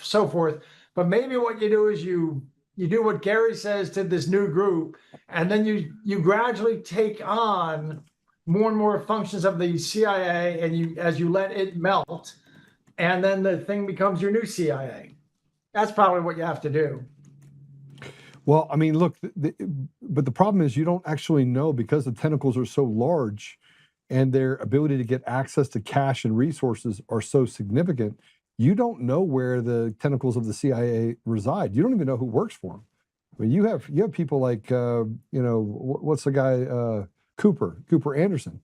so forth. But maybe what you do is you do what Gary says to this new group, and then you gradually take on more and more functions of the CIA, and as you let it melt, and then the thing becomes your new CIA. That's probably what you have to do. Well, I mean, look, but the problem is you don't actually know, because the tentacles are so large and their ability to get access to cash and resources are so significant. You don't know where the tentacles of the CIA reside. You don't even know who works for them. I mean, you have people like, what's the guy, Cooper Anderson.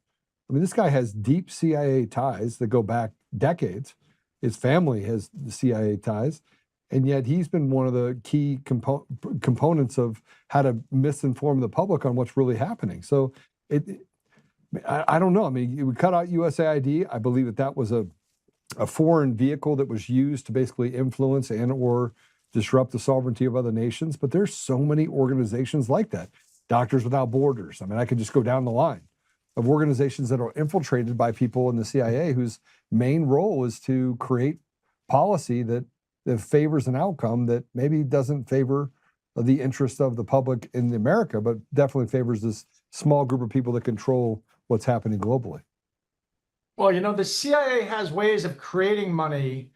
I mean, this guy has deep CIA ties that go back decades. His family has the CIA ties. And yet he's been one of the key components of how to misinform the public on what's really happening. So I don't know. I mean, we cut out USAID. I believe that was a foreign vehicle that was used to basically influence and or disrupt the sovereignty of other nations. But there's so many organizations like that. Doctors Without Borders. I mean, I could just go down the line of organizations that are infiltrated by people in the CIA whose main role is to create policy that favors an outcome that maybe doesn't favor the interest of the public in America, but definitely favors this small group of people that control what's happening globally. Well, the CIA has ways of creating money.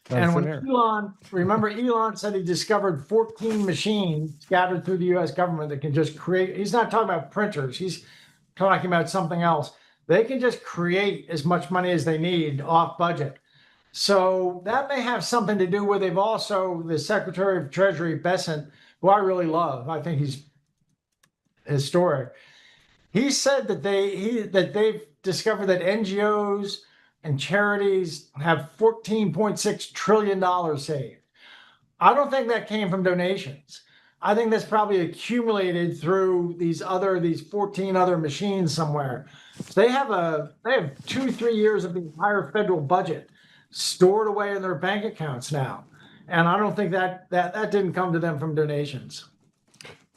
And when Elon said he discovered 14 machines scattered through the US government that can just create, he's not talking about printers, he's talking about something else. They can just create as much money as they need off budget. So that may have something to do with, they've also, the Secretary of Treasury, Bessent, who I really love, I think he's historic. He said that they've discovered that NGOs and charities have $14.6 trillion saved. I don't think that came from donations. I think that's probably accumulated through these 14 other machines somewhere. So they have 2-3 years of the entire federal budget stored away in their bank accounts now. And I don't think that didn't come to them from donations.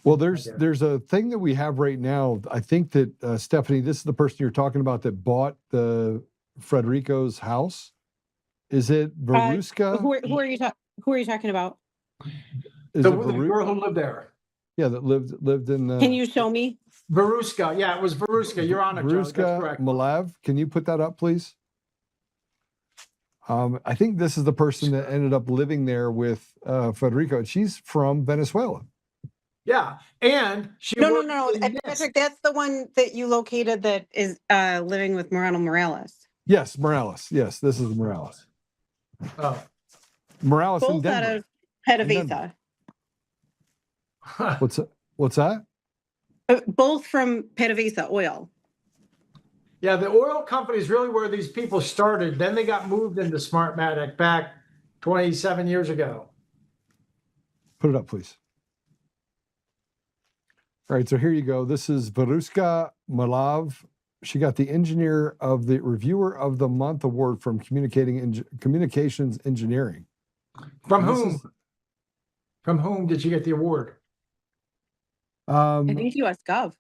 Well, there's a thing that we have right now. I think that, Stephanie, this is the person you're talking about that bought the Frederico's house. Is it Veruska? Who are you talking about? The girl who lived there. Yeah, that lived in. Can you show me? Veruska. Yeah, it was Veruska. You're on it, Joe. That's correct. Malav, can you put that up, please? I think this is the person that ended up living there with Federico. She's from Venezuela. Yeah, and she no. Patrick, that's the one that you located that is living with Morales. Yes, Morales. Yes, this is Morales. Oh, Morales both in Denver. out of PDVSA. What's that? Both from PDVSA Oil. Yeah, the oil company is really where these people started. Then they got moved into Smartmatic back 27 years ago. Put it up, please. All right, so here you go. This is Veruska Malav. She got the Reviewer of the Month award from Communications Engineering. From whom? From whom did she get the award? I think US Gov.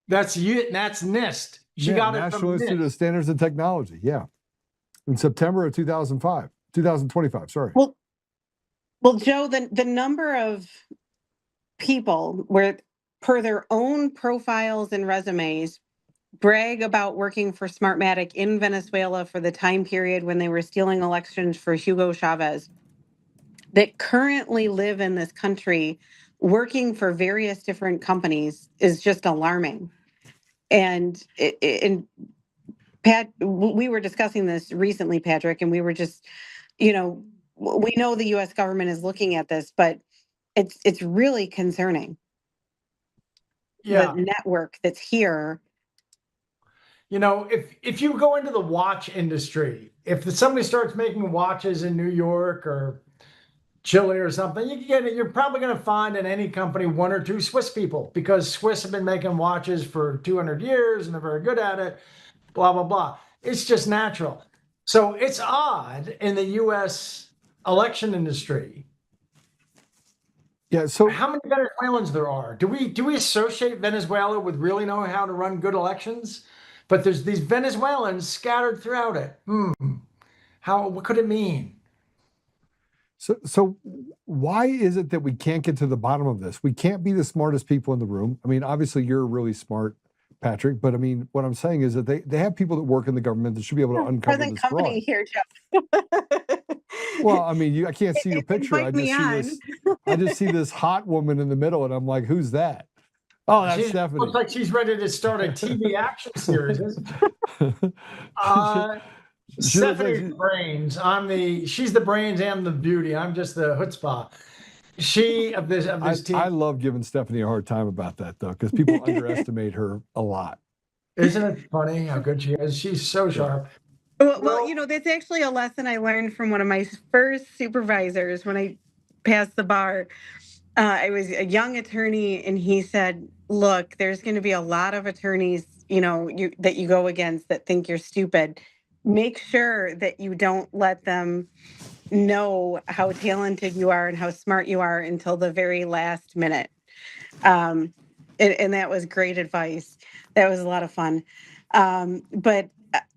That's NIST. She got it National from Institute NIST. of Standards and Technology. Yeah, in September of 2025. Sorry. Well, Joe, the number of people where, per their own profiles and resumes, brag about working for Smartmatic in Venezuela for the time period when they were stealing elections for Hugo Chavez. that currently live in this country working for various different companies is just alarming. And Pat, we were discussing this recently, Patrick, and we were just, we know the U.S. government is looking at this, but it's really concerning. Yeah. The network that's here. If you go into the watch industry, if somebody starts making watches in New York or Chile or something, you're probably going to find in any company one or two Swiss people, because Swiss have been making watches for 200 years and they're very good at it, blah, blah, blah. It's just natural. So it's odd in the U.S. election industry. Yeah. So how many Venezuelans there are? Do we associate Venezuela with really knowing how to run good elections? But there's these Venezuelans scattered throughout it. What could it mean? So why is it that we can't get to the bottom of this? We can't be the smartest people in the room. I mean, obviously you're really smart, Patrick, but I mean, what I'm saying is that they have people that work in the government that should be able to uncover Present this company fraud. here, Joe. Well, I mean, I can't see your picture. I just see this hot woman in the middle, and I'm like, who's that? Oh, that's Stephanie. Looks like she's ready to start a TV action series. Stephanie's brains. She's the brains and the beauty. I'm just the chutzpah. Of this team. I love giving Stephanie a hard time about that, though, because people underestimate her a lot. Isn't it funny how good she is? She's so sharp. Well, that's actually a lesson I learned from one of my first supervisors when I passed the bar. I was a young attorney, and he said, look, there's going to be a lot of attorneys, that you go against that think you're stupid. Make sure that you don't let them know how talented you are and how smart you are until the very last minute. And that was great advice. That was a lot of fun. But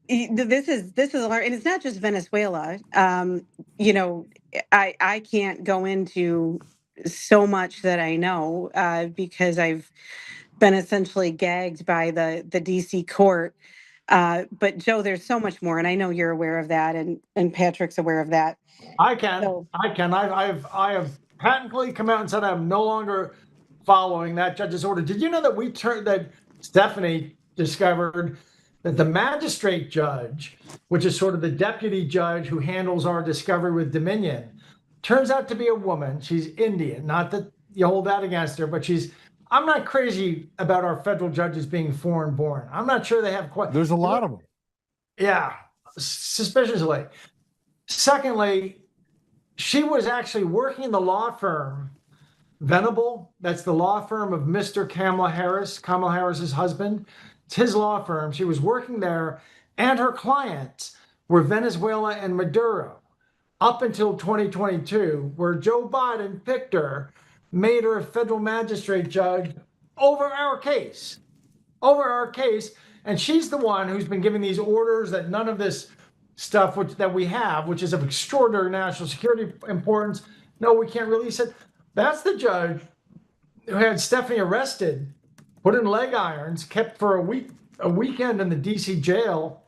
this is alarming, and it's not just Venezuela. I can't go into so much that I know because I've been essentially gagged by the DC court. But Joe, there's so much more, and I know you're aware of that, and Patrick's aware of that. I can. I have patently come out and said I'm no longer following that judge's order. Did you know that Stephanie discovered that the magistrate judge, which is sort of the deputy judge who handles our discovery with Dominion, turns out to be a woman. She's Indian. Not that you hold that against her, but I'm not crazy about our federal judges being foreign born. I'm not sure they have quite. There's a lot of them. Yeah, suspiciously. Secondly, she was actually working in the law firm Venable. That's the law firm of Mr. Kamala Harris's husband. It's his law firm. She was working there, and her clients were Venezuela and Maduro up until 2022, where Joe Biden picked her, made her a federal magistrate judge over our case. And she's the one who's been giving these orders that none of this stuff that we have, which is of extraordinary national security importance, no, we can't release it. That's the judge who had Stephanie arrested, put in leg irons, kept for a weekend in the DC jail,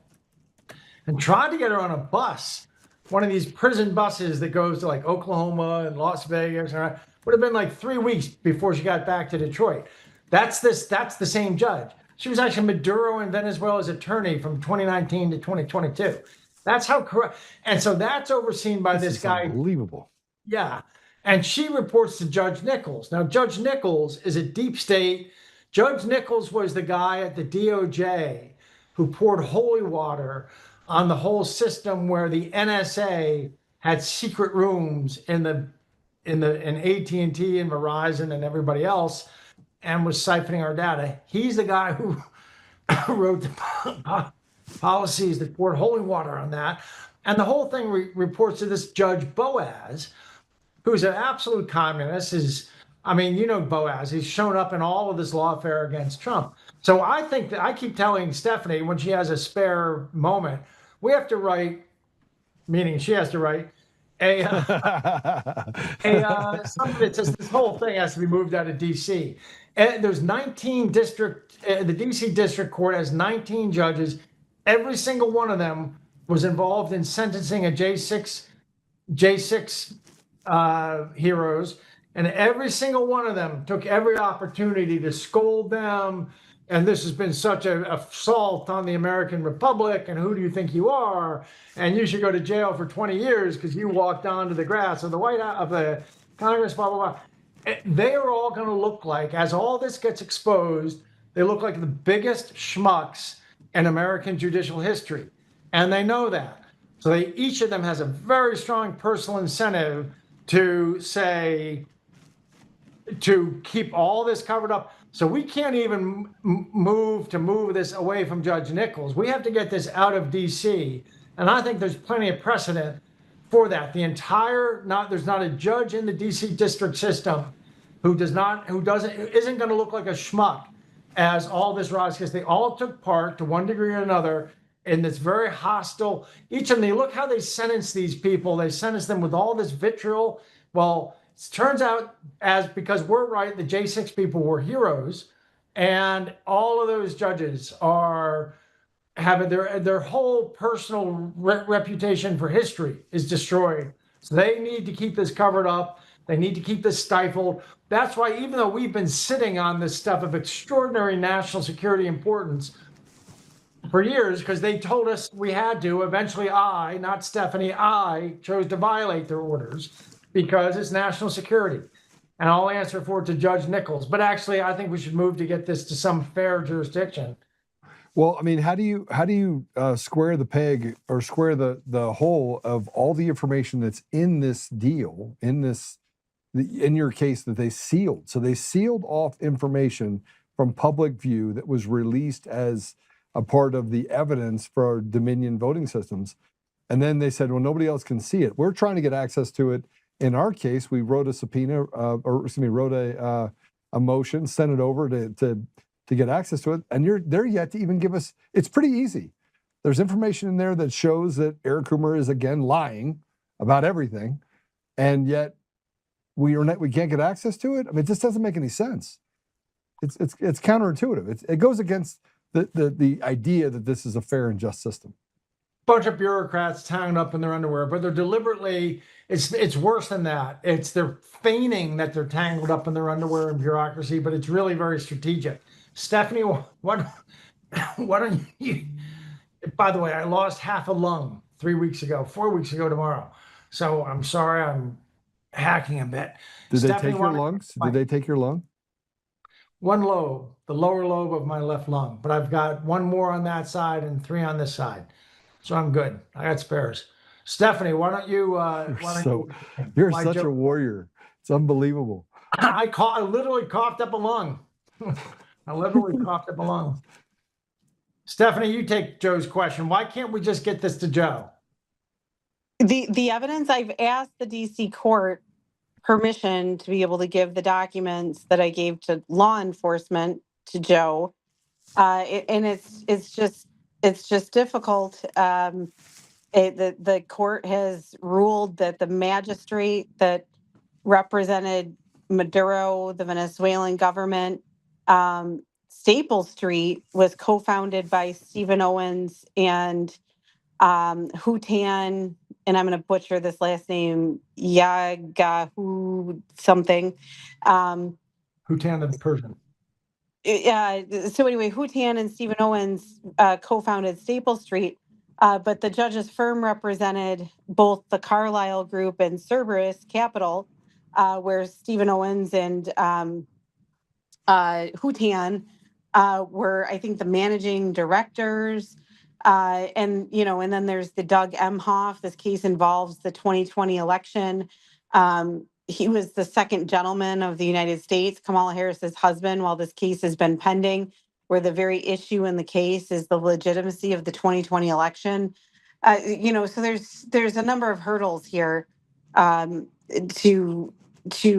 and tried to get her on a bus, one of these prison buses that goes to like Oklahoma and Las Vegas. Would have been like 3 weeks before she got back to Detroit. That's the same judge. She was actually Maduro and Venezuela's attorney from 2019 to 2022. That's how corrupt. And so that's overseen by this guy. Unbelievable. Yeah. And she reports to Judge Nichols. Now, Judge Nichols is a deep state. Judge Nichols was the guy at the DOJ who poured holy water on the whole system, where the NSA had secret rooms in AT&T and Verizon and everybody else, and was siphoning our data. He's the guy who wrote the policies that poured holy water on that. And the whole thing reports to this Judge Boaz, who's an absolute communist. Boaz, he's shown up in all of this lawfare against Trump. So I think that I keep telling Stephanie when she has a spare moment, we have to write, meaning she has to write, something that says this whole thing has to be moved out of DC. And there's 19 the DC District Court has 19 judges. Every single one of them was involved in sentencing a J6 heroes, and every single one of them took every opportunity to scold them. And this has been such an assault on the American Republic. And who do you think you are? And you should go to jail for 20 years because you walked onto the grass of the White House, of the Congress, blah, blah, blah. They are all going to look like, as all this gets exposed, they look like the biggest schmucks in American judicial history. And they know that. So each of them has a very strong personal incentive to say, to keep all this covered up. So we can't even move this away from Judge Nichols. We have to get this out of DC. And I think there's plenty of precedent for that. There's not a judge in the DC district system who isn't going to look like a schmuck as all this rise, because they all took part to one degree or another in this very hostile, each of them, look how they sentence these people. They sentence them with all this vitriol. Well, it turns out, because we're right, the J6 people were heroes, and all of those judges are having their whole personal reputation for history is destroyed. So they need to keep this covered up. They need to keep this stifled. That's why, even though we've been sitting on this stuff of extraordinary national security importance for years, because they told us we had to, eventually not Stephanie, I chose to violate their orders because it's national security. And I'll answer for it to Judge Nichols. But actually, I think we should move to get this to some fair jurisdiction. Well, I mean, how do you square the peg or square the hole of all the information that's in this deal, in your case that they sealed? So they sealed off information from public view that was released as a part of the evidence for our Dominion voting systems. And then they said, well, nobody else can see it. We're trying to get access to it. In our case, we wrote a subpoena, wrote a motion, sent it over to get access to it, and they're yet to even give us. It's pretty easy. There's information in there that shows that Eric Coomer is again lying about everything, and yet we can't get access to it. I mean, it just doesn't make any sense. It's counterintuitive. It goes against the idea that this is a fair and just system. Bunch of bureaucrats tangled up in their underwear, but they're deliberately, it's worse than that. They're feigning that they're tangled up in their underwear and bureaucracy, but it's really very strategic. Stephanie, what don't you, by the way, I lost half a lung 4 weeks ago tomorrow. So I'm sorry, I'm hacking a bit. Did they take your lungs? Did they take your lung? One lobe, the lower lobe of my left lung, but I've got one more on that side and 3 on this side. So I'm good. I got spares. Stephanie, why don't you? You're such a warrior. It's unbelievable. I literally coughed up a lung. Stephanie, you take Joe's question. Why can't we just get this to Joe? The evidence, I've asked the DC court permission to be able to give the documents that I gave to law enforcement to Joe, and it's just difficult. The court has ruled that the magistrate that represented Maduro, the Venezuelan government, Staple Street was co-founded by Stephen Owens and Hutan, and I'm going to butcher this last name, Yagahu something. Hutan the Persian. So anyway, Hutan and Stephen Owens co-founded Staple Street, but the judge's firm represented both the Carlyle Group and Cerberus Capital, where Stephen Owens and Hutan were, I think, the managing directors. And then there's the Doug Emhoff. This case involves the 2020 election. He was the second gentleman of the United States, Kamala Harris's husband, while this case has been pending, where the very issue in the case is the legitimacy of the 2020 election. So there's a number of hurdles here to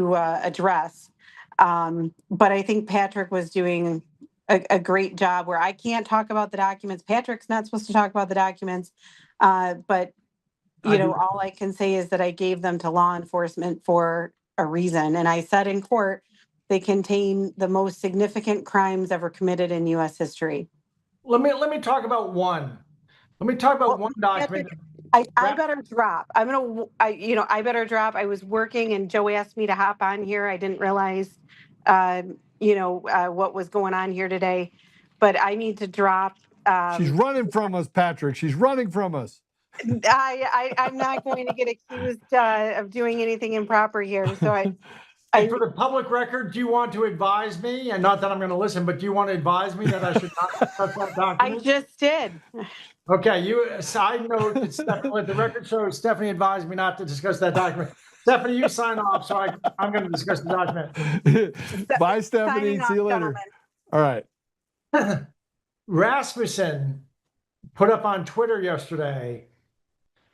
address. But I think Patrick was doing a great job where I can't talk about the documents. Patrick's not supposed to talk about the documents, but all I can say is that I gave them to law enforcement for a reason. And I said in court, they contain the most significant crimes ever committed in U.S. history. Let me talk about one. Let me talk about one document. I better drop. I better drop. I was working and Joe asked me to hop on here. I didn't realize, what was going on here today, but I need to drop. She's running from us, Patrick. She's running from us. I'm not going to get accused of doing anything improper here. So And for the public record, do you want to advise me, and not that I'm going to listen, but do you want to advise me that I should not touch that document? I just did. Okay, side note, let the record show Stephanie advised me not to discuss that document. Stephanie, you sign off, so I'm going to discuss the document. Bye, Stephanie. See you later. All right. Rasmussen put up on Twitter yesterday.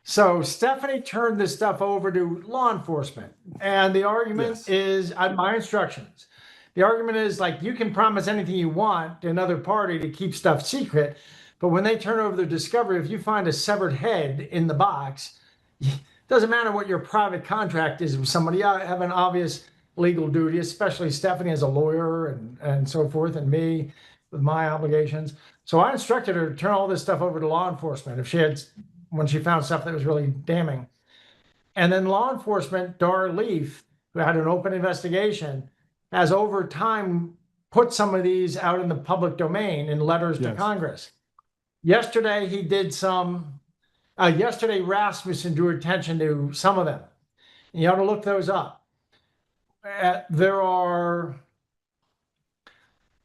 So Stephanie turned this stuff over to law enforcement. And the argument is, at my instructions, the argument is like, you can promise anything you want to another party to keep stuff secret. But when they turn over the discovery, if you find a severed head in the box, it doesn't matter what your private contract is with somebody. You have an obvious legal duty, especially Stephanie as a lawyer and so forth, and me with my obligations. So I instructed her to turn all this stuff over to law enforcement when she found stuff that was really damning. And then law enforcement, Dar Leaf, who had an open investigation, has over time put some of these out in the public domain in letters to Congress. Yesterday, he did yesterday Rasmussen drew attention to some of them. And you ought to look those up.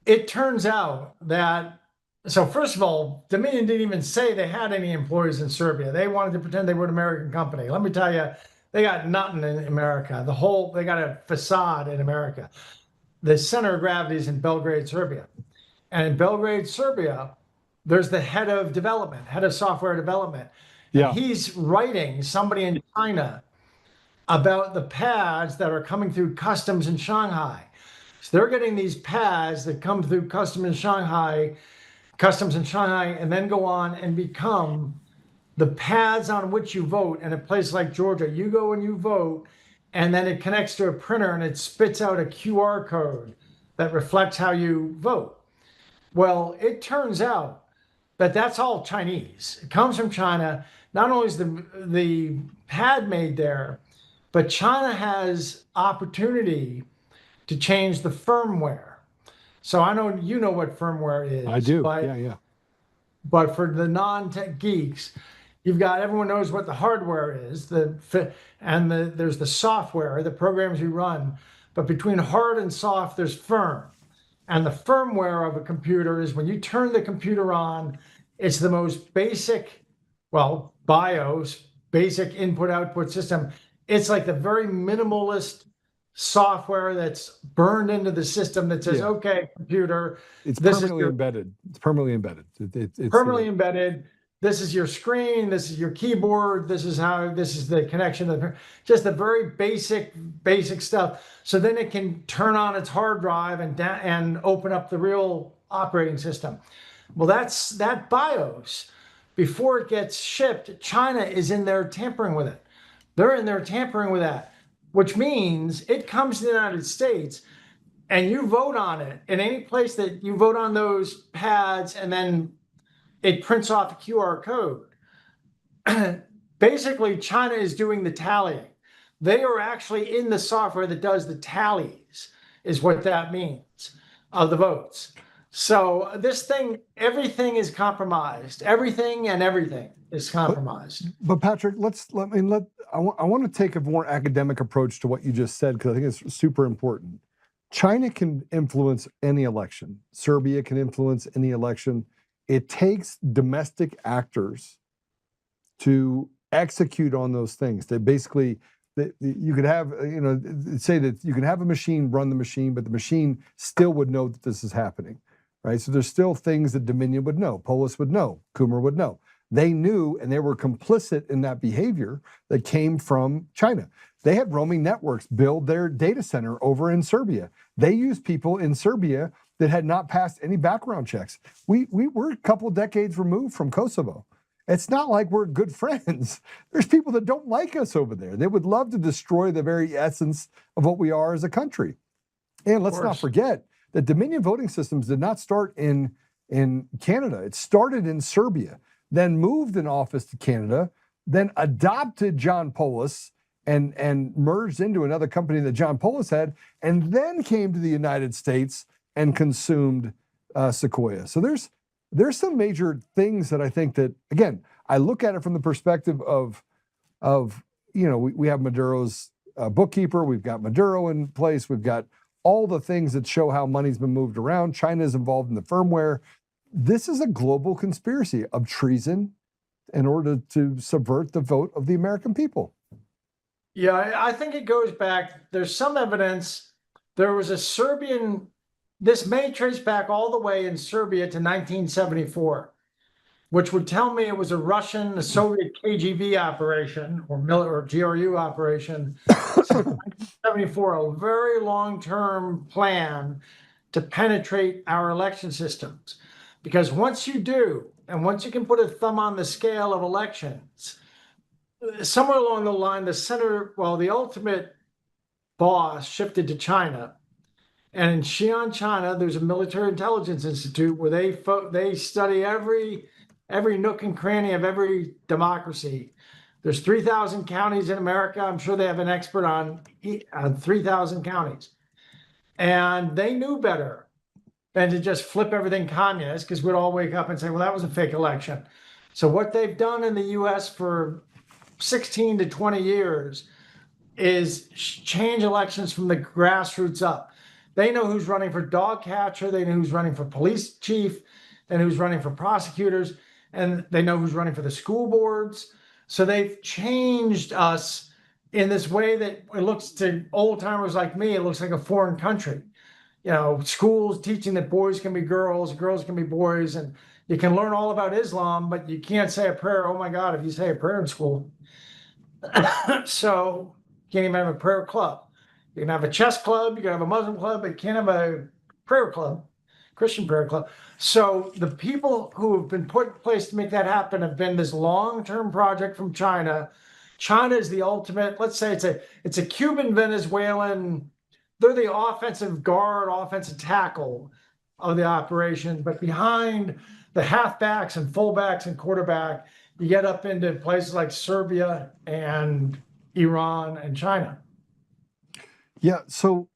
It turns out that, so first of all, Dominion didn't even say they had any employees in Serbia. They wanted to pretend they were an American company. Let me tell you, they got nothing in America. They got a facade in America. The center of gravity is in Belgrade, Serbia. And in Belgrade, Serbia, there's the head of development, head of software development. Yeah. And he's writing somebody in China about the pads that are coming through customs in Shanghai. So they're getting these pads that come through customs in Shanghai, and then go on and become the pads on which you vote. In a place like Georgia, you go and you vote, and then it connects to a printer and it spits out a QR code that reflects how you vote. Well, it turns out that that's all Chinese. It comes from China. Not only is the pad made there, but China has opportunity to change the firmware. So I know you know what firmware is. I do. But for the non-tech geeks, everyone knows what the hardware is. There's the software, the programs you run. But between hard and soft, there's firm. And the firmware of a computer is when you turn the computer on, it's the most basic, BIOS, basic input-output system. It's like the very minimalist software that's burned into the system that says, okay, computer. It's permanently embedded. It's permanently embedded. It's permanently embedded. This is your screen. This is your keyboard. This is the connection. Just the very basic stuff. So then it can turn on its hard drive and open up the real operating system. Well, that BIOS, before it gets shipped, China is in there tampering with it. They're in there tampering with that, which means it comes to the United States and you vote on it in any place that you vote on those pads, and then it prints off a QR code. Basically, China is doing the tallying. They are actually in the software that does the tallies, is what that means, of the votes. So this thing, everything is compromised. Everything is compromised. But Patrick, I want to take a more academic approach to what you just said, because I think it's super important. China can influence any election. Serbia can influence any election. It takes domestic actors to execute on those things. That basically, you could have, say that you can have a machine run the machine, but the machine still would know that this is happening, right? So there's still things that Dominion would know, Polis would know, Coomer would know. They knew, and they were complicit in that behavior that came from China. They had roaming networks build their data center over in Serbia. They used people in Serbia that had not passed any background checks. We were a couple decades removed from Kosovo. It's not like we're good friends. There's people that don't like us over there. They would love to destroy the very essence of what we are as a country. And let's not forget that Dominion voting systems did not start in Canada. It started in Serbia, then moved in office to Canada, then adopted John Polis and merged into another company that John Polis had, and then came to the United States and consumed Sequoia. So there's some major things that I think that, again, I look at it from the perspective of we have Maduro's bookkeeper, we've got Maduro in place, we've got all the things that show how money's been moved around. China is involved in the firmware. This is a global conspiracy of treason in order to subvert the vote of the American people. Yeah, I think it goes back. There's some evidence. There was a Serbian, this may trace back all the way in Serbia to 1974, which would tell me it was a Soviet KGB operation or GRU operation. 1974, a very long-term plan to penetrate our election systems. Because once you do, and once you can put a thumb on the scale of elections, somewhere along the line, the ultimate boss shifted to China. And in Xi'an, China, there's a military intelligence institute where they study every nook and cranny of every democracy. There's 3,000 counties in America. I'm sure they have an expert on 3,000 counties. And they knew better than to just flip everything communist, because we'd all wake up and say, well, that was a fake election. So what they've done in the US for 16 to 20 years is change elections from the grassroots up. They know who's running for dog catcher, they know who's running for police chief, and who's running for prosecutors, and they know who's running for the school boards. So they've changed us in this way that it looks to old timers like me, it looks like a foreign country. Schools teaching that boys can be girls, girls can be boys, and you can learn all about Islam, but you can't say a prayer. Oh my God, if you say a prayer in school. So you can't even have a prayer club. You can have a chess club, you can have a Muslim club, but you can't have a prayer club, Christian prayer club. So the people who have been put in place to make that happen have been this long-term project from China. China is the ultimate, let's say it's a Cuban, Venezuelan, they're the offensive guard, offensive tackle of the operation, but behind the halfbacks and fullbacks and quarterback, you get up into places like Serbia and Iran and China. Yeah, so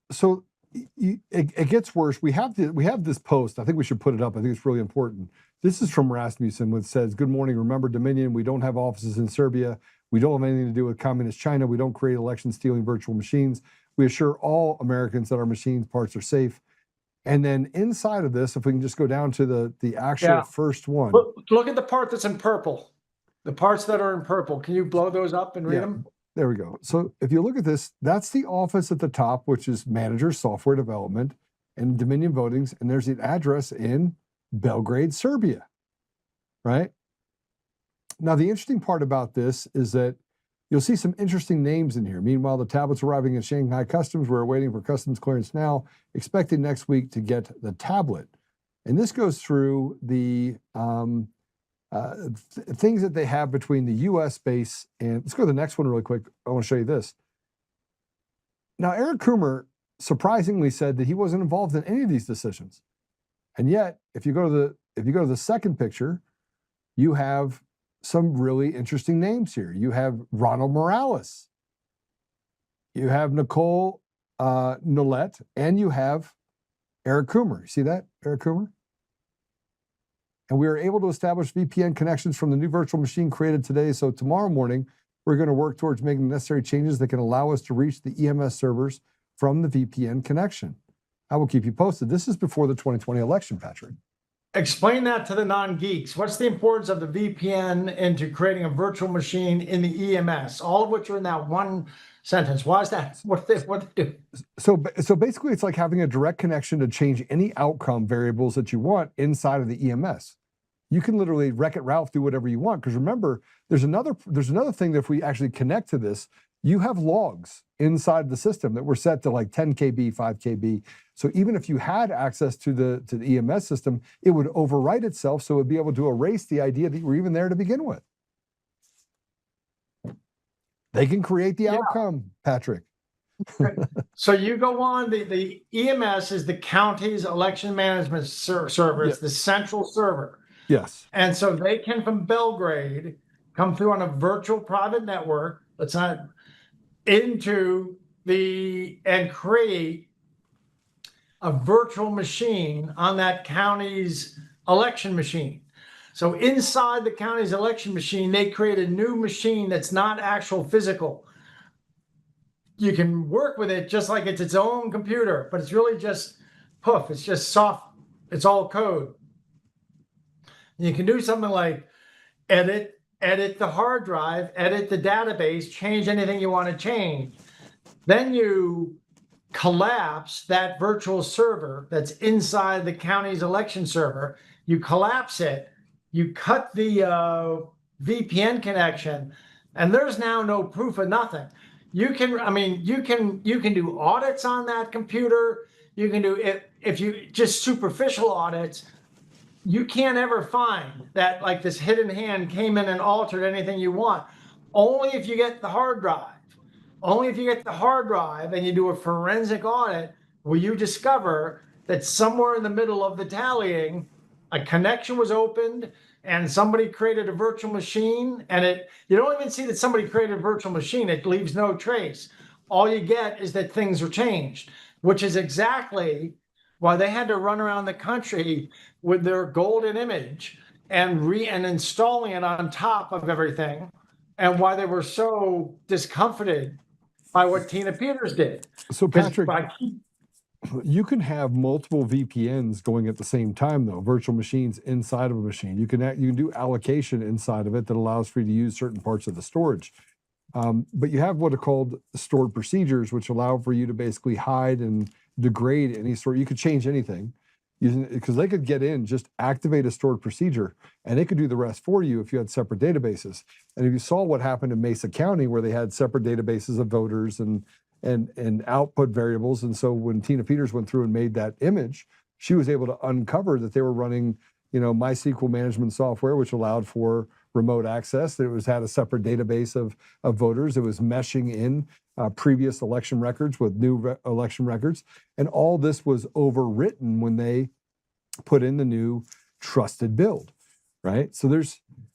it gets worse. We have this post. I think we should put it up. I think it's really important. This is from Rasmussen, which says, "Good morning. Remember Dominion. We don't have offices in Serbia. We don't have anything to do with communist China. We don't create election-stealing virtual machines. We assure all Americans that our machine parts are safe." And then inside of this, if we can just go down to the actual first one. Look at the part that's in purple. The parts that are in purple. Can you blow those up and read them? There we go. So if you look at this, that's the office at the top, which is Manager Software Development and Dominion Votings. And there's the address in Belgrade, Serbia, right? Now, the interesting part about this is that you'll see some interesting names in here. Meanwhile, the tablet's arriving at Shanghai Customs. We're waiting for customs clearance now, expecting next week to get the tablet. And this goes through the things that they have between the U.S. base and, let's go to the next one really quick. I want to show you this. Now, Eric Coomer surprisingly said that he wasn't involved in any of these decisions. And yet, if you go to the second picture, you have some really interesting names here. You have Ronald Morales, you have Nicole Nolet, and you have Eric Coomer. See that, Eric Coomer? And we are able to establish VPN connections from the new virtual machine created today. So tomorrow morning, we're going to work towards making the necessary changes that can allow us to reach the EMS servers from the VPN connection. I will keep you posted. This is before the 2020 election, Patrick. Explain that to the non-geeks. What's the importance of the VPN into creating a virtual machine in the EMS? All of which are in that one sentence. Why is that? What do they do? So basically, it's like having a direct connection to change any outcome variables that you want inside of the EMS. You can literally Wreck-It Ralph do whatever you want. Because remember, there's another thing that if we actually connect to this, you have logs inside the system that were set to like 10 KB, 5 KB. So even if you had access to the EMS system, it would overwrite itself, so it would be able to erase the idea that you were even there to begin with. They can create the outcome, Patrick. So you go on, the EMS is the county's election management server. It's the central server. Yes. And so they can, from Belgrade, come through on a virtual private network, let's not, and create a virtual machine on that county's election machine. So inside the county's election machine, they create a new machine that's not actual physical. You can work with it just like it's its own computer, but it's really just poof, it's just soft, it's all code. And you can do something like edit the hard drive, edit the database, change anything you want to change. Then you collapse that virtual server that's inside the county's election server. You collapse it, you cut the VPN connection, and there's now no proof of nothing. You can, I mean, you can do audits on that computer. You can do, if you just superficial audits, you can't ever find that like this hidden hand came in and altered anything you want. Only if you get the hard drive. Only if you get the hard drive and you do a forensic audit will you discover that somewhere in the middle of the tallying, a connection was opened and somebody created a virtual machine, and you don't even see that somebody created a virtual machine. It leaves no trace. All you get is that things were changed, which is exactly why they had to run around the country with their golden image and installing it on top of everything, and why they were so discomfited by what Tina Peters did. So Patrick, you can have multiple VPNs going at the same time, though, virtual machines inside of a machine. You can do allocation inside of it that allows for you to use certain parts of the storage. But you have what are called stored procedures, which allow for you to basically hide and degrade any sort. You could change anything, because they could get in, just activate a stored procedure, and they could do the rest for you if you had separate databases. And if you saw what happened in Mesa County, where they had separate databases of voters and output variables, and so when Tina Peters went through and made that image, she was able to uncover that they were running, MySQL management software, which allowed for remote access. That it had a separate database of voters. It was meshing in previous election records with new election records. And all this was overwritten when they put in the new trusted build, right? So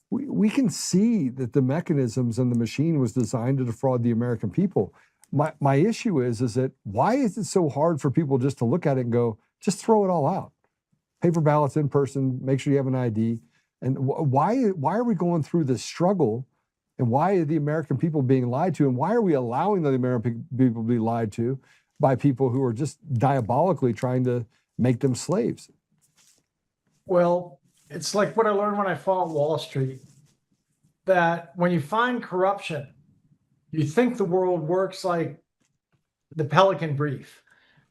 we can see that the mechanisms and the machine was designed to defraud the American people. My issue is that why is it so hard for people just to look at it and go, just throw it all out? Paper ballots in person, make sure you have an ID. And why are we going through this struggle? And why are the American people being lied to? And why are we allowing the American people to be lied to by people who are just diabolically trying to make them slaves? Well, it's like what I learned when I fought Wall Street, that when you find corruption, you think the world works like the Pelican Brief.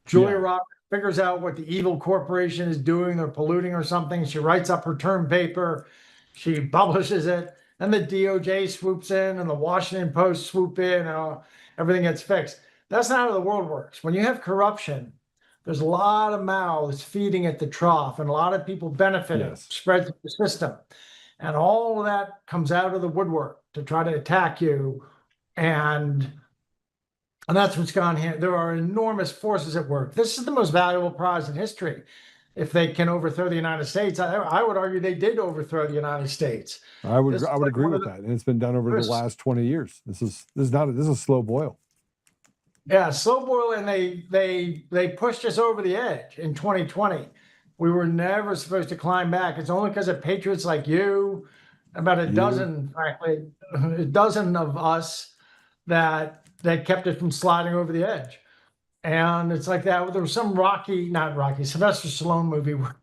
Julia Roberts figures out what the evil corporation is doing, they're polluting or something. She writes up her term paper, she publishes it, and the DOJ swoops in and the Washington Post swoop in, and everything gets fixed. That's not how the world works. When you have corruption, there's a lot of mouths feeding at the trough, and a lot of people benefiting, spread through the system. And all of that comes out of the woodwork to try to attack you. And that's what's gone here. There are enormous forces at work. This is the most valuable prize in history. If they can overthrow the United States, I would argue they did overthrow the United States. I would agree with that, and it's been done over the last 20 years. This is slow boil. Yeah, slow boil, and they pushed us over the edge in 2020. We were never supposed to climb back. It's only because of patriots like you, about a dozen of us that kept it from sliding over the edge. And it's like that. There was some Sylvester Stallone movie where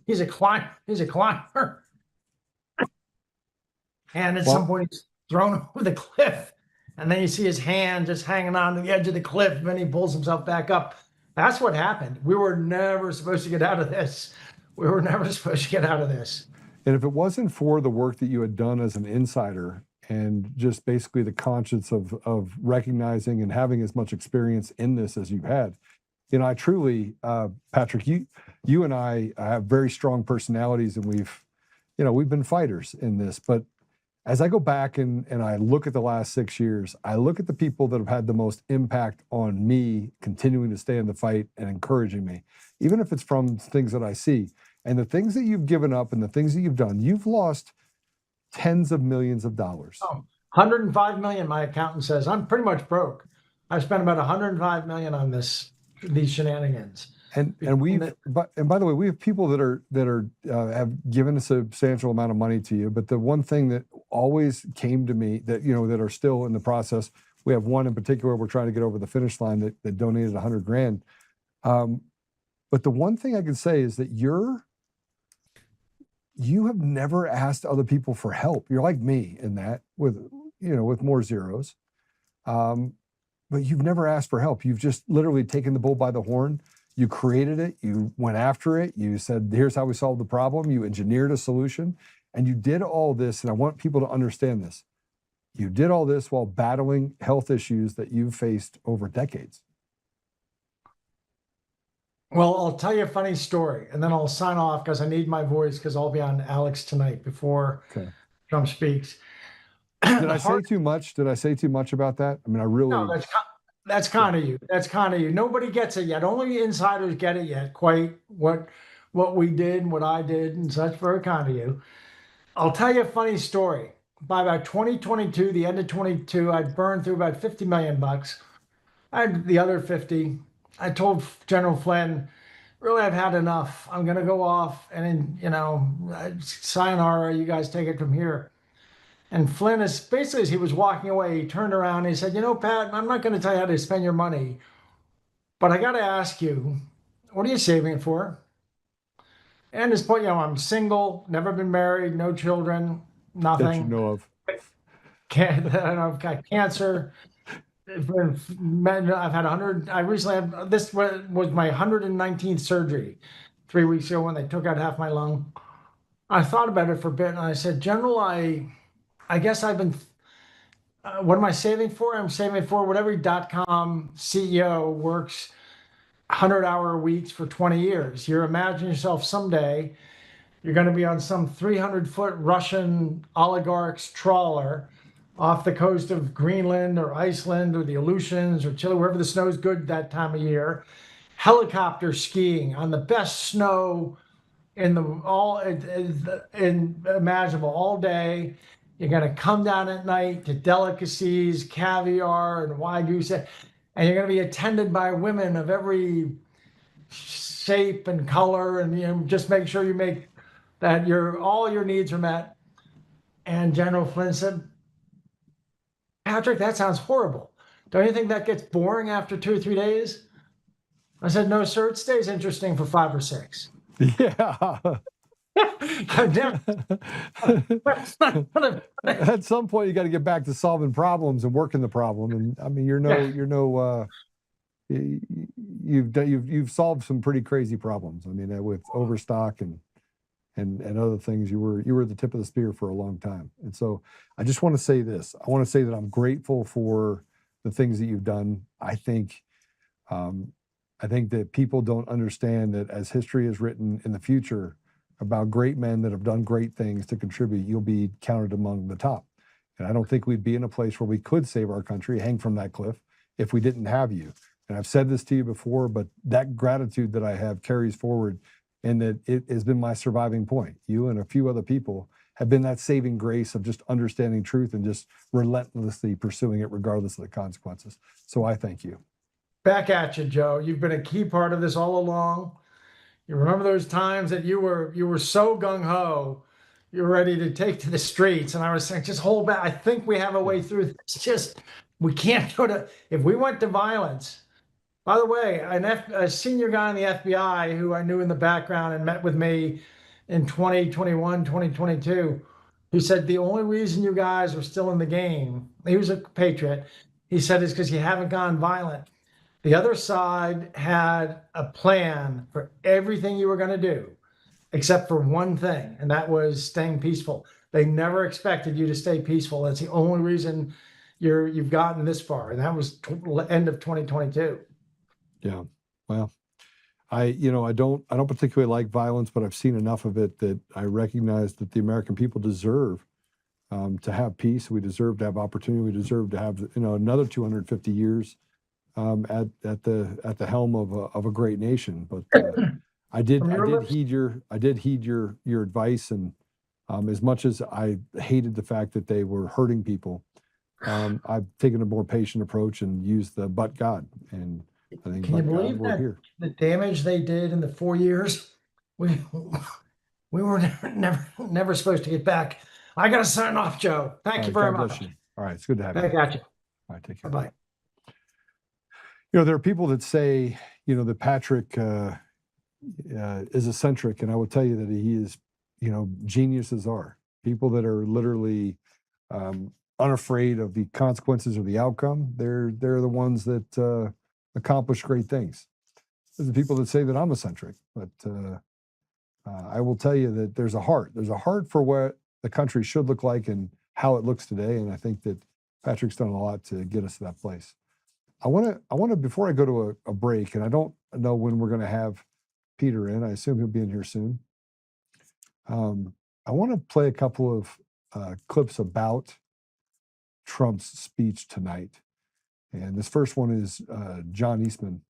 he's a climber. And at some point he's thrown over the cliff. And then you see his hand just hanging on the edge of the cliff, and then he pulls himself back up. That's what happened. We were never supposed to get out of this. And if it wasn't for the work that you had done as an insider, and just basically the conscience of recognizing and having as much experience in this as you've had, I truly, Patrick, you and I have very strong personalities, and we've been fighters in this. But as I go back and I look at the last 6 years, I look at the people that have had the most impact on me continuing to stay in the fight and encouraging me, even if it's from things that I see. And the things that you've given up and the things that you've done, you've lost tens of millions of dollars. Oh, 105 million, my accountant says. I'm pretty much broke. I spent about 105 million on these shenanigans. And by the way, we have people that are have given a substantial amount of money to you. But the one thing that always came to me that that are still in the process, we have one in particular we're trying to get over the finish line that donated $100,000. But the one thing I can say is that you have never asked other people for help. You're like me in that with more zeros. But you've never asked for help. You've just literally taken the bull by the horn. You created it. You went after it. You said, here's how we solve the problem. You engineered a solution. And you did all this, and I want people to understand this. You did all this while battling health issues that you've faced over decades. Well, I'll tell you a funny story, and then I'll sign off because I need my voice because I'll be on Alex tonight before Trump speaks. Did I say too much? Did I say too much about that? I mean, I really... No, that's kind of you. That's kind of you. Nobody gets it yet. Only insiders get it yet. Quite what we did, what I did, and such. Very kind of you. I'll tell you a funny story. By about 2022, the end of 22, I'd burned through about $50 million. I had the other 50. I told General Flynn, really, I've had enough. I'm going to go off and, sayonara, you guys take it from here. And Flynn, is basically, as he was walking away, he turned around and he said, Pat, I'm not going to tell you how to spend your money, but I got to ask you, what are you saving it for? And this point, I'm single, never been married, no children, nothing. That you know of. I've got cancer. I've had 100. I recently had, this was my 119th surgery 3 weeks ago when they took out half my lung. I thought about it for a bit and I said, General, I guess I've been, what am I saving for? I'm saving for what every .com CEO works 100-hour weeks for 20 years. You imagine yourself someday, you're going to be on some 300-foot Russian oligarch's trawler off the coast of Greenland or Iceland or the Aleutians or Chile, wherever the snow is good that time of year, helicopter skiing on the best snow in imaginable all day. You're going to come down at night to delicacies, caviar and Wagyu, and you're going to be attended by women of every shape and color, and just make sure you make that all your needs are met. And General Flynn said, Patrick, that sounds horrible. Don't you think that gets boring after 2 or 3 days? I said, no, sir, it stays interesting for 5 or 6. Yeah. At some point, you got to get back to solving problems and working the problem. And I mean, you've solved some pretty crazy problems. I mean, with overstock and other things, you were the tip of the spear for a long time. And so I just want to say this. I want to say that I'm grateful for the things that you've done. I think that people don't understand that as history is written in the future about great men that have done great things to contribute, you'll be counted among the top. And I don't think we'd be in a place where we could save our country, hang from that cliff, if we didn't have you. And I've said this to you before, but that gratitude that I have carries forward, and that it has been my surviving point. You and a few other people have been that saving grace of just understanding truth and just relentlessly pursuing it regardless of the consequences. So I thank you. Back at you, Joe. You've been a key part of this all along. You remember those times that you were so gung-ho, you were ready to take to the streets, and I was saying, just hold back. I think we have a way through this. We can't go to, if we went to violence. By the way, a senior guy in the FBI who I knew in the background and met with me in 2021, 2022, he said, the only reason you guys are still in the game, he was a patriot, he said, is because you haven't gone violent. The other side had a plan for everything you were going to do, except for one thing, and that was staying peaceful. They never expected you to stay peaceful. That's the only reason you've gotten this far, and that was end of 2022. Yeah, well, I don't particularly like violence, but I've seen enough of it that I recognize that the American people deserve to have peace. We deserve to have opportunity. We deserve to have another 250 years at the helm of a great nation. But I did heed your advice, and As much as I hated the fact that they were hurting people, I've taken a more patient approach and used the but God. And I think, Can you but God, believe we're that here. the damage they did in the 4 years? We were never supposed to get back. I got to sign off, Joe. Thank All you right, very God bless much. you. All right, it's good to have you. I got you. All right, take care. Bye-bye. There are people that say, that Patrick is eccentric, and I will tell you that he is, geniuses are. People that are literally unafraid of the consequences or the outcome. They're the ones that accomplish great things. There's the people that say that I'm eccentric, but I will tell you that there's a heart. There's a heart for what the country should look like and how it looks today, and I think that Patrick's done a lot to get us to that place. I want to before I go to a break, and I don't know when we're going to have Peter in. I assume he'll be in here soon. I want to play a couple of clips about Trump's speech tonight. And this first one is John Eastman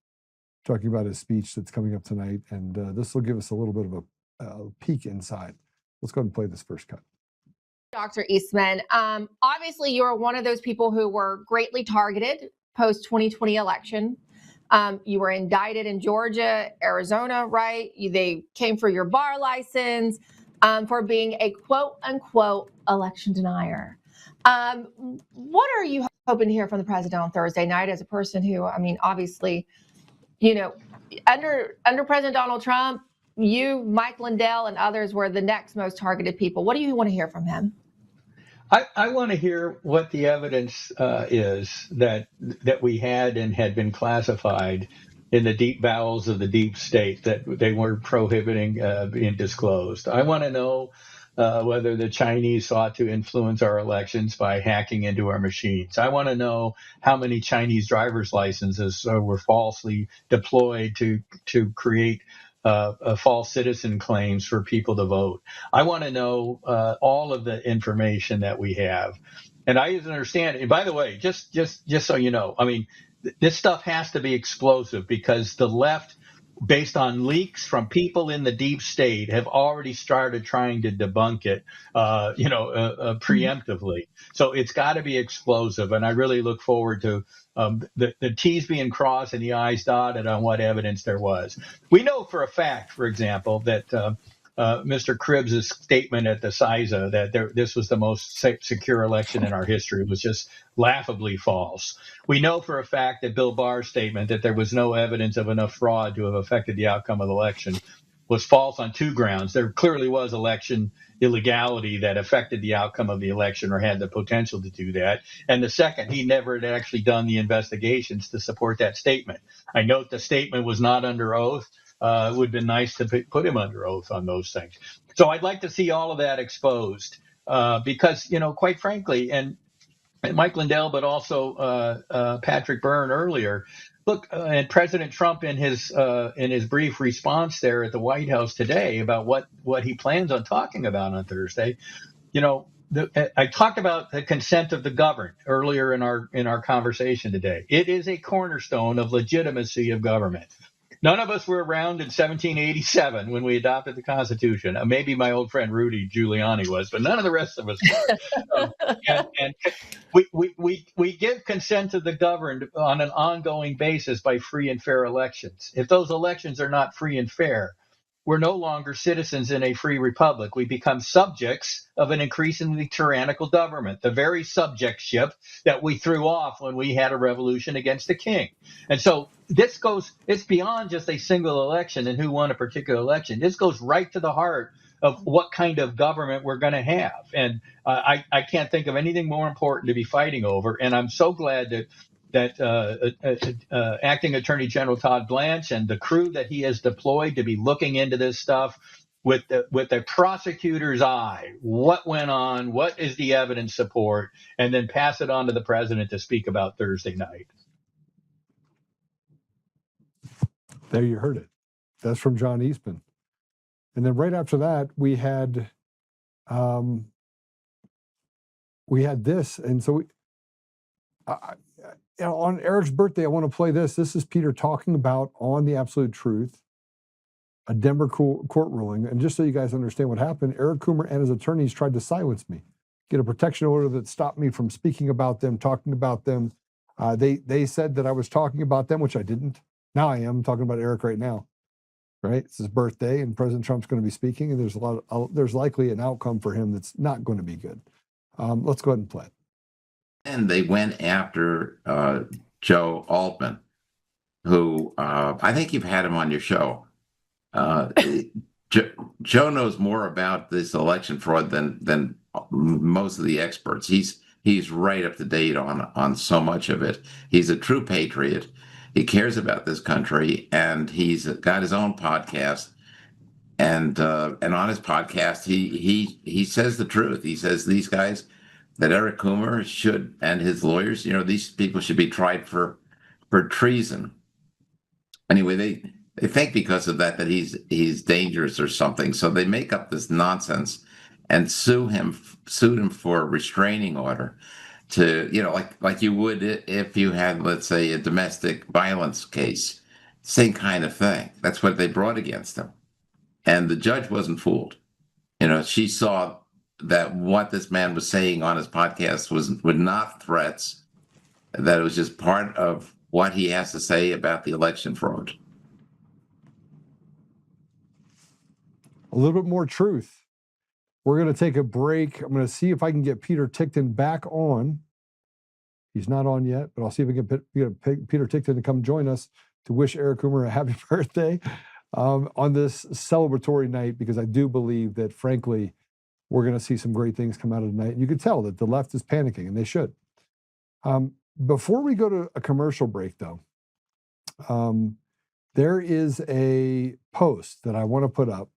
talking about his speech that's coming up tonight. And this will give us a little bit of a peek inside. Let's go ahead and play this first cut. Dr. Eastman, obviously you're one of those people who were greatly targeted post-2020 election. You were indicted in Georgia, Arizona, right? They came for your bar license for being a quote-unquote election denier. What are you hoping to hear from the president on Thursday night as a person who, obviously, under President Donald Trump, you, Mike Lindell, and others were the next most targeted people. What do you want to hear from him? I want to hear what the evidence is that we had and had been classified in the deep bowels of the deep state that they were prohibiting being disclosed. I want to know whether the Chinese sought to influence our elections by hacking into our machines. I want to know how many Chinese driver's licenses were falsely deployed to create false citizen claims for people to vote. I want to know all of the information that we have. And I understand, and by the way, just so you know, this stuff has to be explosive because the left, based on leaks from people in the deep state, have already started trying to debunk it, preemptively. So it's got to be explosive. And I really look forward to the T's being crossed and the I's dotted on what evidence there was. We know for a fact, for example, that Mr. Cribbs' statement at the CISA that this was the most secure election in our history was just laughably false. We know for a fact that Bill Barr's statement that there was no evidence of enough fraud to have affected the outcome of the election was false on two grounds. There clearly was election illegality that affected the outcome of the election or had the potential to do that. And the second, he never had actually done the investigations to support that statement. I note the statement was not under oath. It would have been nice to put him under oath on those things. So I'd like to see all of that exposed because, quite frankly, and Mike Lindell, but also Patrick Byrne earlier. Look, and President Trump in his brief response there at the White House today about what he plans on talking about on Thursday. I talked about the consent of the governed earlier in our conversation today. It is a cornerstone of legitimacy of government. None of us were around in 1787 when we adopted the Constitution. Maybe my old friend Rudy Giuliani was, but none of the rest of us were. And we give consent to the governed on an ongoing basis by free and fair elections. If those elections are not free and fair, we're no longer citizens in a free republic. We become subjects of an increasingly tyrannical government, the very subjectship that we threw off when we had a revolution against the king. And so it's beyond just a single election and who won a particular election. This goes right to the heart of what kind of government we're going to have. And I can't think of anything more important to be fighting over. And I'm so glad that Acting Attorney General Todd Blanche and the crew that he has deployed to be looking into this stuff with the prosecutor's eye, what went on, what is the evidence support, and then pass it on to the president to speak about Thursday night. There you heard it. That's from John Eastman. And then right after that, we had this. And so on Eric's birthday, I want to play this. This is Peter talking about On the Absolute Truth. a Denver court ruling. And just so you guys understand what happened, Eric Coomer and his attorneys tried to silence me, get a protection order that stopped me from speaking about them, talking about them. They said that I was talking about them, which I didn't. Now I am talking about Eric right now, right? It's his birthday, and President Trump's going to be speaking, and there's likely an outcome for him that's not going to be good. Let's go ahead and play it. And they went after Joe Oltmann, who I think you've had him on your show. Joe knows more about this election fraud than most of the experts. He's right up to date on so much of it. He's a true patriot. He cares about this country, and he's got his own podcast. And on his podcast, he says the truth. He says these guys, that Eric Coomer should, and his lawyers, these people should be tried for treason. Anyway, they think because of that he's dangerous or something, so they make up this nonsense and sued him for a restraining order, to like you would if you had, let's say, a domestic violence case, same kind of thing. That's what they brought against him, and the judge wasn't fooled. She saw that what this man was saying on his podcast were not threats, that it was just part of what he has to say about the election fraud. A little bit more truth. We're going to take a break. I'm going to see if I can get Peter Ticktin back on. He's not on yet, but I'll see if we can get Peter Ticktin to come join us to wish Eric Coomer a happy birthday on this celebratory night, because I do believe that, frankly, we're going to see some great things come out of tonight. You can tell that the left is panicking, and they should. Before we go to a commercial break, though, there is a post that I want to put up.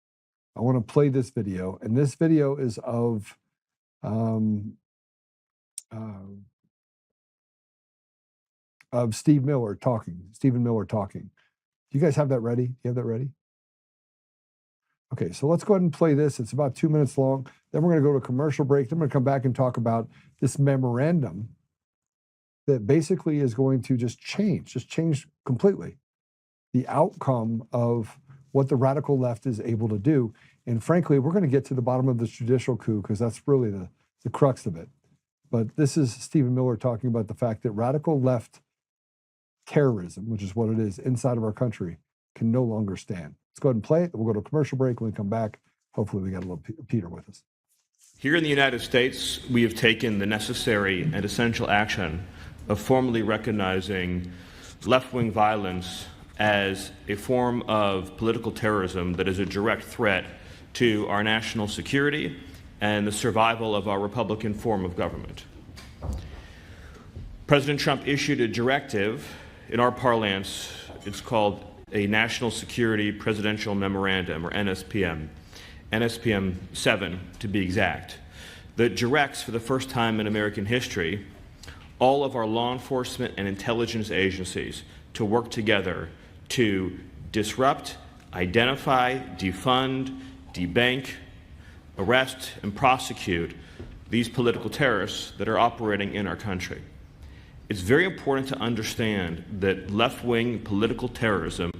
I want to play this video, and this video is of Stephen Miller talking. Do you guys have that ready? You have that ready? Okay, so let's go ahead and play this. It's about 2 minutes long. Then we're going to go to a commercial break. Then I'm going to come back and talk about this memorandum that basically is going to just change completely the outcome of what the radical left is able to do. And frankly, we're going to get to the bottom of this judicial coup, because that's really the crux of it. But this is Stephen Miller talking about the fact that radical left terrorism, which is what it is inside of our country, can no longer stand. Let's go ahead and play it. We'll go to a commercial break. When we come back, hopefully we got a little Peter with us. Here in the United States, we have taken the necessary and essential action of formally recognizing left-wing violence as a form of political terrorism that is a direct threat to our national security and the survival of our Republican form of government. President Trump issued a directive. In our parlance, it's called a National Security Presidential Memorandum, or NSPM, NSPM 7 to be exact, that directs, for the first time in American history, all of our law enforcement and intelligence agencies to work together to disrupt, identify, defund, debank, arrest, and prosecute these political terrorists that are operating in our country. It's very important to understand that left-wing political terrorism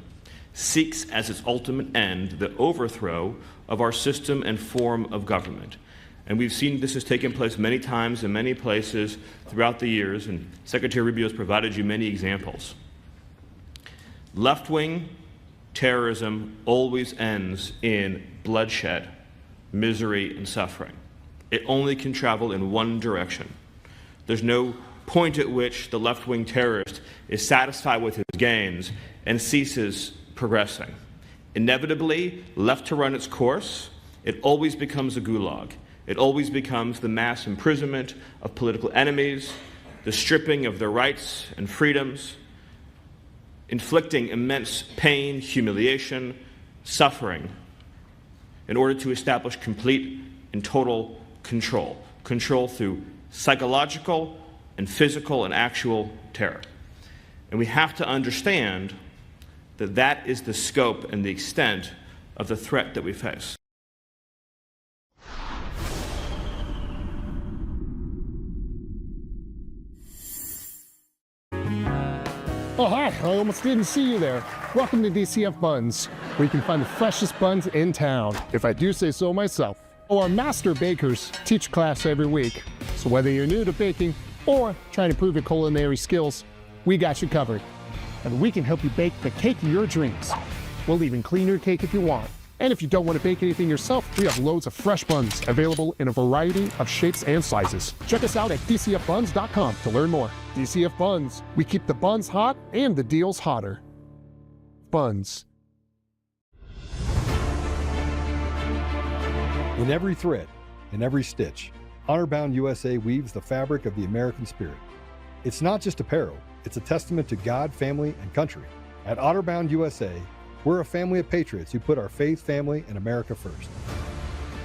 seeks as its ultimate end the overthrow of our system and form of government. And we've seen this has taken place many times in many places throughout the years, and Secretary Rubio has provided you many examples. Left-wing terrorism always ends in bloodshed, misery, and suffering. It only can travel in one direction. There's no point at which the left-wing terrorist is satisfied with his gains and ceases progressing. Inevitably, left to run its course, it always becomes a gulag. It always becomes the mass imprisonment of political enemies, the stripping of their rights and freedoms, inflicting immense pain, humiliation, suffering, in order to establish complete and total control. Control through psychological and physical and actual terror. And we have to understand that that is the scope and the extent of the threat that we face. Oh, hi. I almost didn't see you there. Welcome to DCF Buns, where you can find the freshest buns in town, if I do say so myself. Oh, our master bakers teach class every week. So whether you're new to baking or trying to improve your culinary skills, we got you covered. And we can help you bake the cake of your dreams. We'll even clean your cake if you want. And if you don't want to bake anything yourself, we have loads of fresh buns available in a variety of shapes and sizes. Check us out at dcfbuns.com to learn more. DCF Buns, we keep the buns hot and the deals hotter. Buns. In every thread, in every stitch, Honor-Bound USA weaves the fabric of the American spirit. It's not just apparel, it's a testament to God, family, and country. At Honor-Bound USA, we're a family of patriots who put our faith, family, and America first.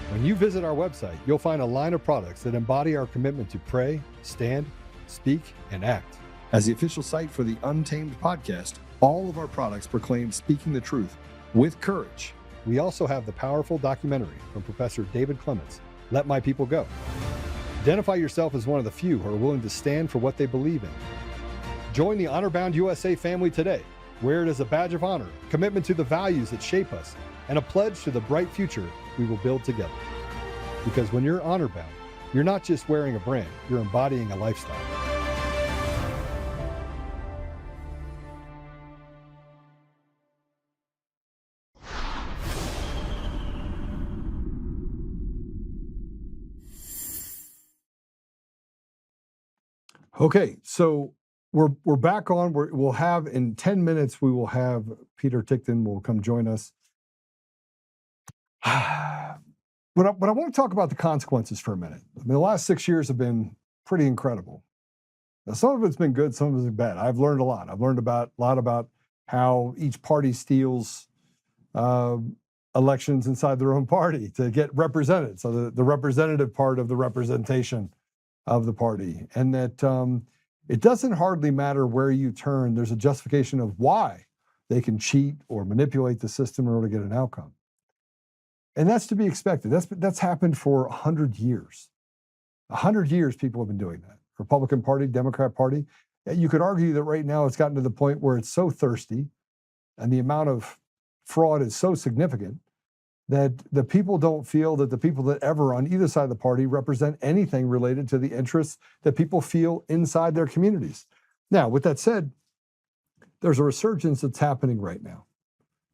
When you visit our website, you'll find a line of products that embody our commitment to pray, stand, speak, and act. As the official site for the Untamed podcast, all of our products proclaim speaking the truth with courage. We also have the powerful documentary from Professor David Clements, Let My People Go. Identify yourself as one of the few who are willing to stand for what they believe in. Join the Honor-Bound USA family today. Wear it as a badge of honor, commitment to the values that shape us, and a pledge to the bright future we will build together. Because when you're honor-bound, you're not just wearing a brand, you're embodying a lifestyle. Okay, so we're back on. We'll have in 10 minutes. We will have Peter Ticktin will come join us. But I want to talk about the consequences for a minute. I mean, the last 6 years have been pretty incredible. Now, some of it's been good, some of it's been bad. I've learned a lot. I've learned a lot about how each party steals elections inside their own party to get represented. So the representative part of the representation of the party, and that it doesn't hardly matter where you turn. There's a justification of why they can cheat or manipulate the system in order to get an outcome. And that's to be expected. That's happened for 100 years. 100 years people have been doing that. Republican Party, Democrat Party. You could argue that right now it's gotten to the point where it's so thirsty and the amount of fraud is so significant that the people don't feel that the people that ever on either side of the party represent anything related to the interests that people feel inside their communities. Now, with that said, there's a resurgence that's happening right now.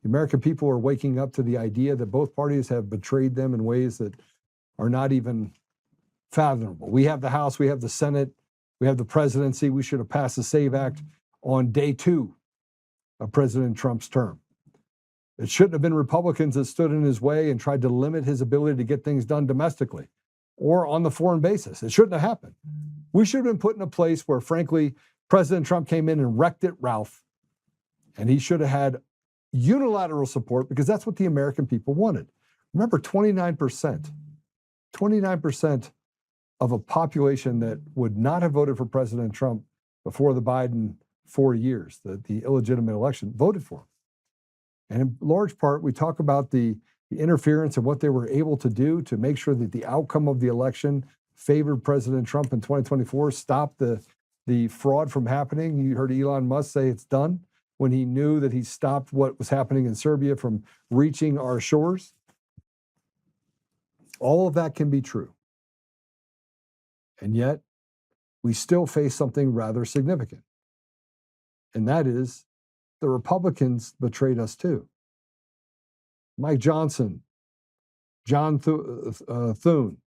The American people are waking up to the idea that both parties have betrayed them in ways that are not even fathomable. We have the House, we have the Senate, we have the presidency. We should have passed the SAVE Act on day 2 of President Trump's term. It shouldn't have been Republicans that stood in his way and tried to limit his ability to get things done domestically or on the foreign basis. It shouldn't have happened. We should have been put in a place where, frankly, President Trump came in and wrecked it, Ralph, and he should have had unilateral support because that's what the American people wanted. Remember, 29% of a population that would not have voted for President Trump before the Biden 4 years, the illegitimate election, voted for him. And in large part, we talk about the interference and what they were able to do to make sure that the outcome of the election favored President Trump in 2024, stopped the fraud from happening. You heard Elon Musk say it's done when he knew that he stopped what was happening in Serbia from reaching our shores. All of that can be true. And yet, we still face something rather significant. And that is, the Republicans betrayed us too. Mike Johnson, John Thune.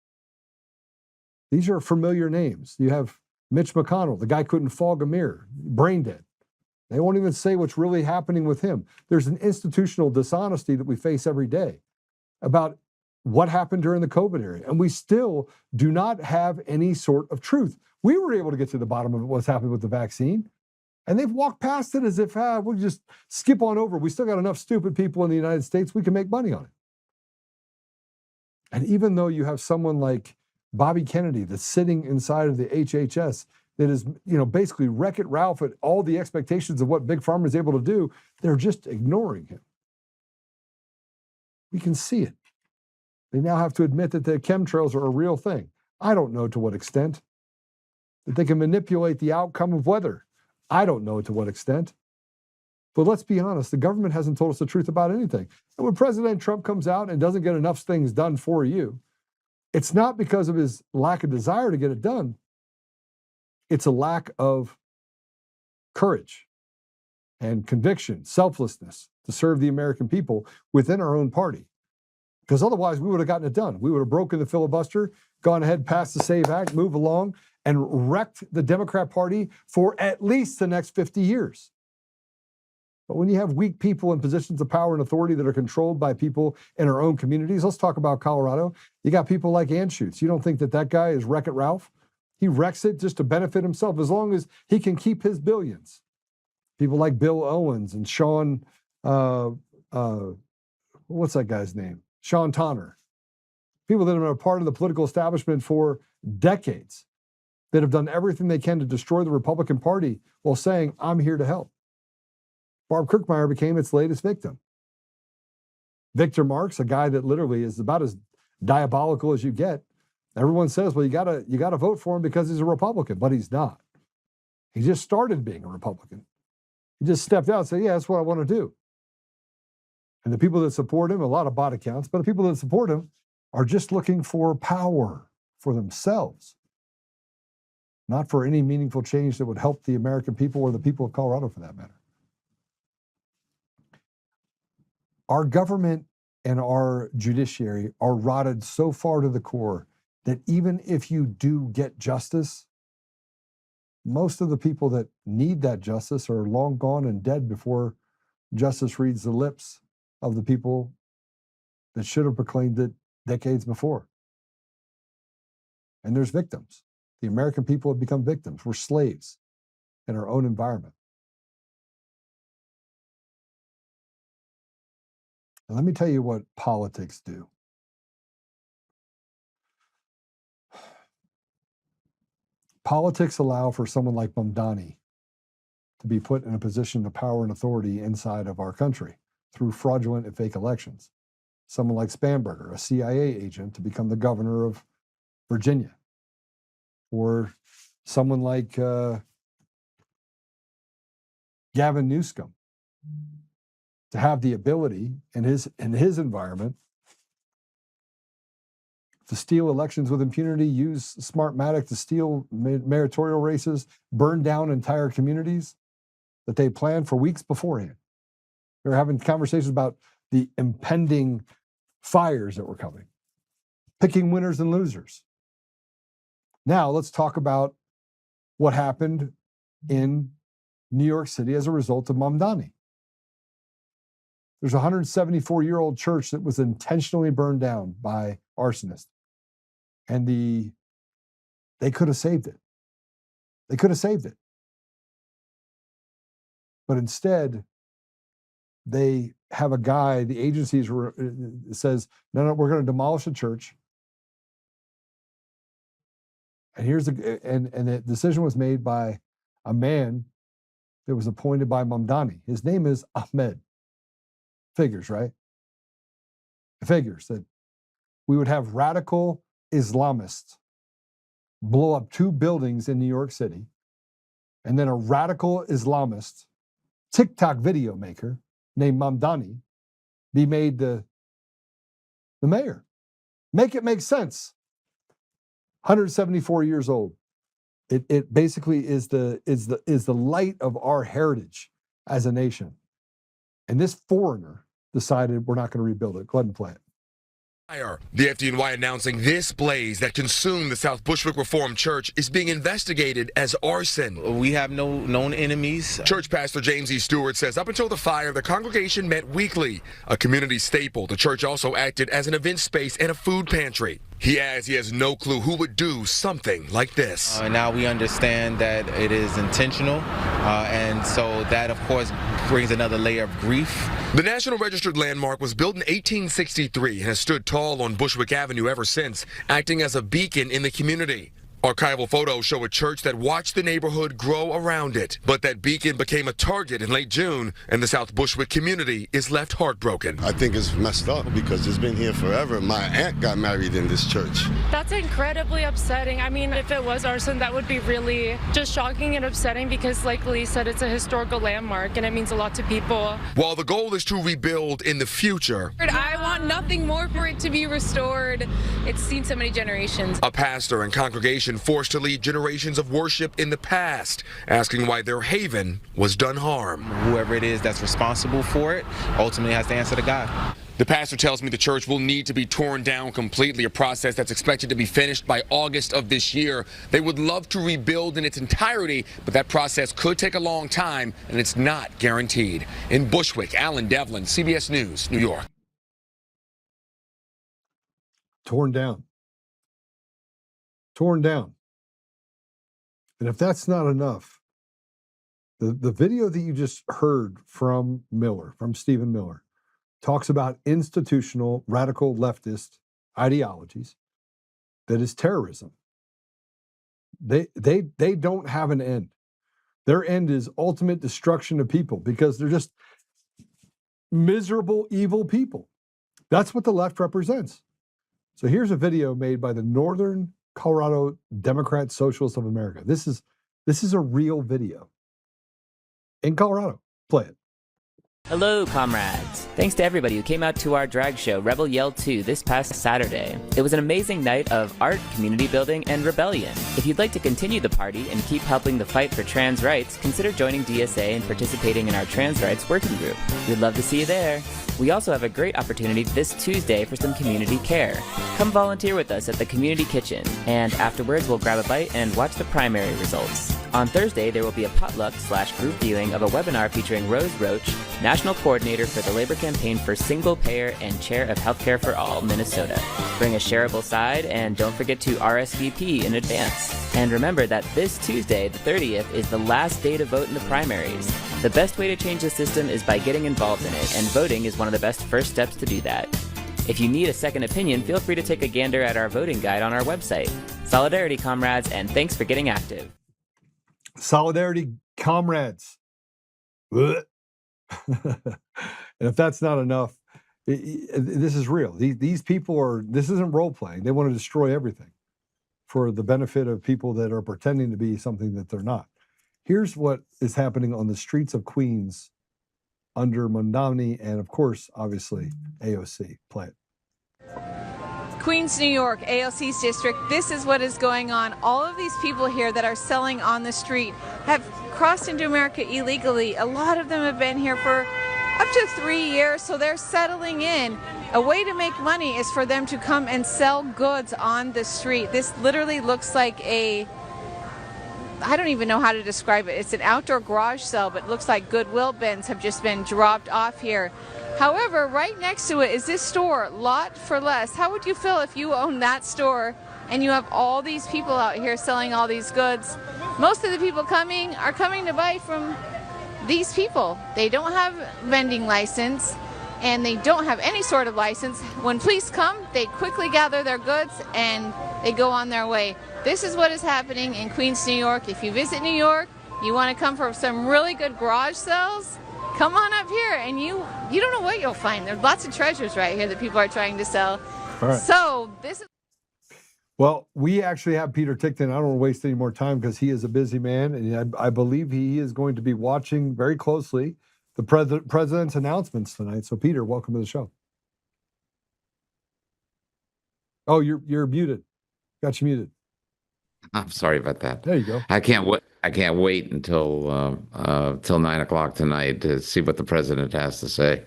These are familiar names. You have Mitch McConnell. The guy couldn't fog a mirror, brain dead. They won't even say what's really happening with him. There's an institutional dishonesty that we face every day about what happened during the COVID era. And we still do not have any sort of truth. We were able to get to the bottom of what's happened with the vaccine. And they've walked past it as if, we'll just skip on over. We still got enough stupid people in the United States, we can make money on it. And even though you have someone like Bobby Kennedy that's sitting inside of the HHS that is, basically Wreck-It Ralph at all the expectations of what Big Pharma is able to do, they're just ignoring him. We can see it. They now have to admit that the chemtrails are a real thing. I don't know to what extent. That they can manipulate the outcome of weather. I don't know to what extent. But let's be honest, the government hasn't told us the truth about anything. And when President Trump comes out and doesn't get enough things done for you, it's not because of his lack of desire to get it done. It's a lack of courage and conviction, selflessness to serve the American people within our own party. Because otherwise, we would have gotten it done. We would have broken the filibuster, gone ahead, passed the SAVE Act, moved along, and wrecked the Democrat Party for at least the next 50 years. But when you have weak people in positions of power and authority that are controlled by people in our own communities, let's talk about Colorado. You got people like Anschutz. You don't think that that guy is Wreck-It Ralph? He wrecks it just to benefit himself as long as he can keep his billions. People like Bill Owens and Sean, what's that guy's name? Sean Tonner. People that have been a part of the political establishment for decades that have done everything they can to destroy the Republican Party while saying, I'm here to help. Barb Kirkmeyer became its latest victim. Victor Marx, a guy that literally is about as diabolical as you get. Everyone says, well, you gotta vote for him because he's a Republican, but he's not. He just started being a Republican. He just stepped out and said, yeah, that's what I want to do. And the people that support him, a lot of bot accounts, but the people that support him are just looking for power for themselves, not for any meaningful change that would help the American people or the people of Colorado for that matter. Our government and our judiciary are rotted so far to the core that even if you do get justice, most of the people that need that justice are long gone and dead before justice reads the lips of the people that should have proclaimed it decades before. And there's victims. The American people have become victims. We're slaves in our own environment. And let me tell you what politics do. Politics allow for someone like Mamdani to be put in a position of power and authority inside of our country through fraudulent and fake elections. Someone like Spanberger, a CIA agent, to become the governor of Virginia. Or someone like Gavin Newsom to have the ability in his environment to steal elections with impunity, use Smartmatic to steal mayoral races, burn down entire communities that they planned for weeks beforehand. They were having conversations about the impending fires that were coming, picking winners and losers. Now let's talk about what happened in New York City as a result of Mamdani. There's a 174-year-old church that was intentionally burned down by arsonists. And they could have saved it. They could have saved it. But instead, they have a guy, the agencies says, no, we're going to demolish the church. And and the decision was made by a man that was appointed by Mamdani. His name is Ahmed. Figures, right? It figures that we would have radical Islamists blow up 2 buildings in New York City, and then a radical Islamist TikTok video maker named Mamdani be made the mayor. Make it make sense. 174 years old. It basically is the light of our heritage as a nation. And this foreigner decided we're not going to rebuild it. Go ahead and play it. The FDNY announcing this blaze that consumed the South Bushwick Reformed Church is being investigated as arson. We have no known enemies. Church pastor James E. Stewart says up until the fire, the congregation met weekly. A community staple, the church also acted as an event space and a food pantry. He adds he has no clue who would do something like this. Now we understand that it is intentional, and so that, of course, brings another layer of grief. The National Registered Landmark was built in 1863 and has stood tall on Bushwick Avenue ever since, acting as a beacon in the community. Archival photos show a church that watched the neighborhood grow around it, but that beacon became a target in late June, and the South Bushwick community is left heartbroken. I think it's messed up because it's been here forever. My aunt got married in this church. That's incredibly upsetting. I mean, if it was arson, that would be really just shocking and upsetting because, like Lee said, it's a historical landmark and it means a lot to people. While the goal is to rebuild in the future, I want nothing more for it to be restored. It's seen so many generations. a pastor and congregation forced to lead generations of worship in the past, asking why their haven was done harm. Whoever it is that's responsible for it ultimately has to answer to God. The pastor tells me the church will need to be torn down completely, a process that's expected to be finished by August of this year. They would love to rebuild in its entirety, but that process could take a long time, and it's not guaranteed. In Bushwick, Alan Devlin, CBS News, New York. Torn down. Torn down. And if that's not enough, the video that you just heard from Miller, from Stephen Miller, talks about institutional radical leftist ideologies that is terrorism. They don't have an end. Their end is ultimate destruction of people because they're just miserable, evil people. That's what the left represents. So here's a video made by the Northern Colorado Democrat Socialists of America. This is a real video in Colorado. Play it. Hello, comrades. Thanks to everybody who came out to our drag show, Rebel Yell 2, this past Saturday. It was an amazing night of art, community building, and rebellion. If you'd like to continue the party and keep helping the fight for trans rights, consider joining DSA and participating in our trans rights working group. We'd love to see you there. We also have a great opportunity this Tuesday for some community care. Come volunteer with us at the community kitchen, and afterwards we'll grab a bite and watch the primary results. On Thursday, there will be a potluck/group viewing of a webinar featuring Rose Roach, National Coordinator for the Labor Campaign for Single Payer and Chair of Healthcare for All, Minnesota. Bring a shareable side, and don't forget to RSVP in advance. And remember that this Tuesday, the 30th, is the last day to vote in the primaries. The best way to change the system is by getting involved in it, and voting is one of the best first steps to do that. If you need a second opinion, feel free to take a gander at our voting guide on our website. Solidarity, comrades, and thanks for getting active. Solidarity, comrades. And if that's not enough, this is real. These people are, this isn't role playing. They want to destroy everything for the benefit of people that are pretending to be something that they're not. Here's what is happening on the streets of Queens under Mondani and, of course, obviously, AOC. Play it. Queens, New York, AOC's district, this is what is going on. All of these people here that are selling on the street have crossed into America illegally. A lot of them have been here for up to 3 years, so they're settling in. A way to make money is for them to come and sell goods on the street. This literally looks like a, I don't even know how to describe it. It's an outdoor garage sale, but it looks like Goodwill bins have just been dropped off here. However, right next to it is this store, Lot for Less. How would you feel if you owned that store and you have all these people out here selling all these goods? Most of the people are coming to buy from these people. They don't have vending license and they don't have any sort of license. When police come, they quickly gather their goods and they go on their way. This is what is happening in Queens, New York. If you visit New York, you want to come for some really good garage sales, come on up here and you don't know what you'll find. There's lots of treasures right here that people are trying to sell. All right. So this is... Well, we actually have Peter Ticktin. I don't want to waste any more time because he is a busy man, and I believe he is going to be watching very closely the president's announcements tonight. So, Peter, welcome to the show. Oh, you're muted. Got you muted. I'm sorry about that. There you go. I can't wait until 9 o'clock tonight to see what the president has to say.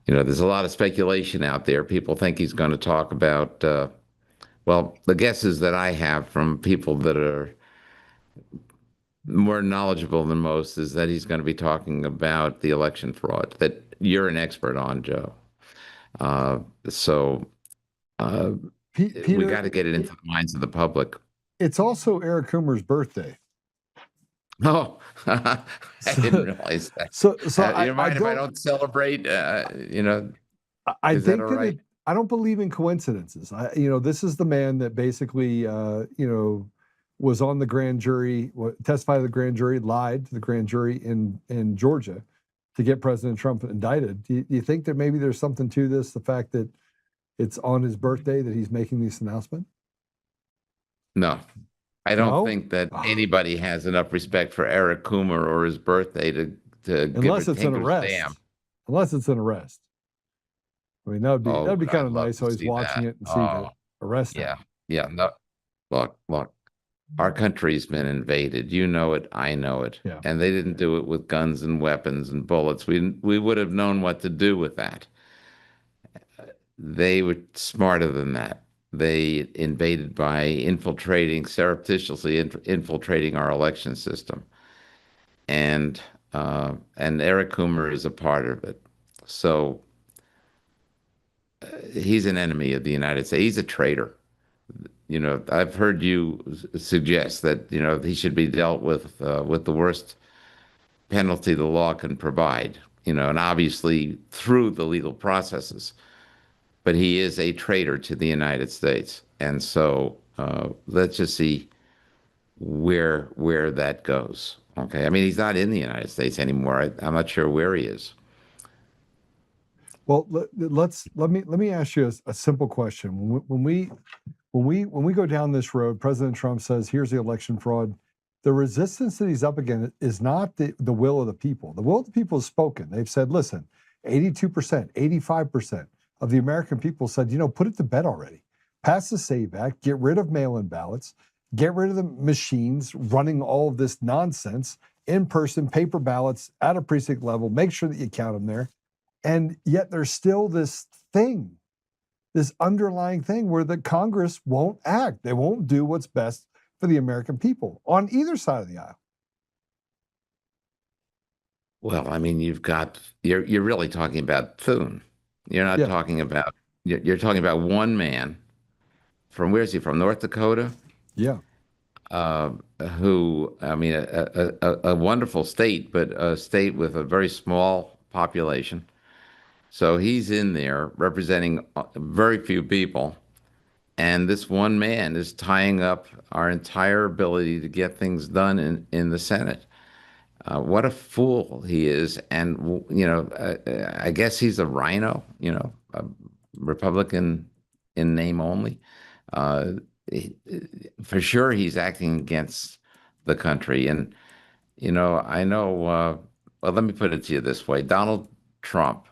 You know, there's a lot of speculation out there. People think he's going to talk about, well, the guesses that I have from people that are more knowledgeable than most is that he's going to be talking about the election fraud that you're an expert on, Joe. Peter, we got to get it into the minds of the public. It's also Eric Coomer's birthday. Oh, I didn't realize that. So you mind if I don't celebrate? I think that right? I don't believe in coincidences. This is the man that basically, was on the grand jury, testified to the grand jury, lied to the grand jury in Georgia to get President Trump indicted. Do you think that maybe there's something to this, the fact that it's on his birthday that he's making this announcement? No. I don't think that anybody has enough respect for Eric Coomer or his birthday to unless give it's an arrest. Stamp. Unless it's an arrest. I mean, that'd be kind of nice. Always see watching that. it and see the arrest. Yeah. No. Look. Our country's been invaded. You know it. I know it. Yeah. And they didn't do it with guns and weapons and bullets. We would have known what to do with that. They were smarter than that. They invaded by surreptitiously infiltrating our election system. And Eric Coomer is a part of it. So he's an enemy of the United States. He's a traitor. You know, I've heard you suggest that, you know, he should be dealt with the worst penalty the law can provide, you know, and obviously through the legal processes. But he is a traitor to the United States. And so let's just see where that goes. Okay. I mean, he's not in the United States anymore. I'm not sure where he is. Well, let me ask you a simple question. When we go down this road, President Trump says, here's the election fraud. The resistance that he's up against is not the will of the people. The will of the people is spoken. They've said, listen, 82%, 85% of the American people said, you know, put it to bed already. Pass the SAVE Act, get rid of mail-in ballots, get rid of the machines running all of this nonsense, in-person paper ballots at a precinct level, make sure that you count them there. And yet there's still this thing, this underlying thing where the Congress won't act. They won't do what's best for the American people on either side of the aisle. Well, I mean, you're really talking about Thune. You're not talking about, you're talking about one man from, where's he from? North Dakota? Yeah. Who, I mean, a wonderful state, but a state with a very small population. So he's in there representing very few people. And this one man is tying up our entire ability to get things done in the Senate. What a fool he is. And, you know, I guess he's a rhino, you know, a Republican in name only. For sure, he's acting against the country. And, you know, I know, well, let me put it to you this way. Donald Trump,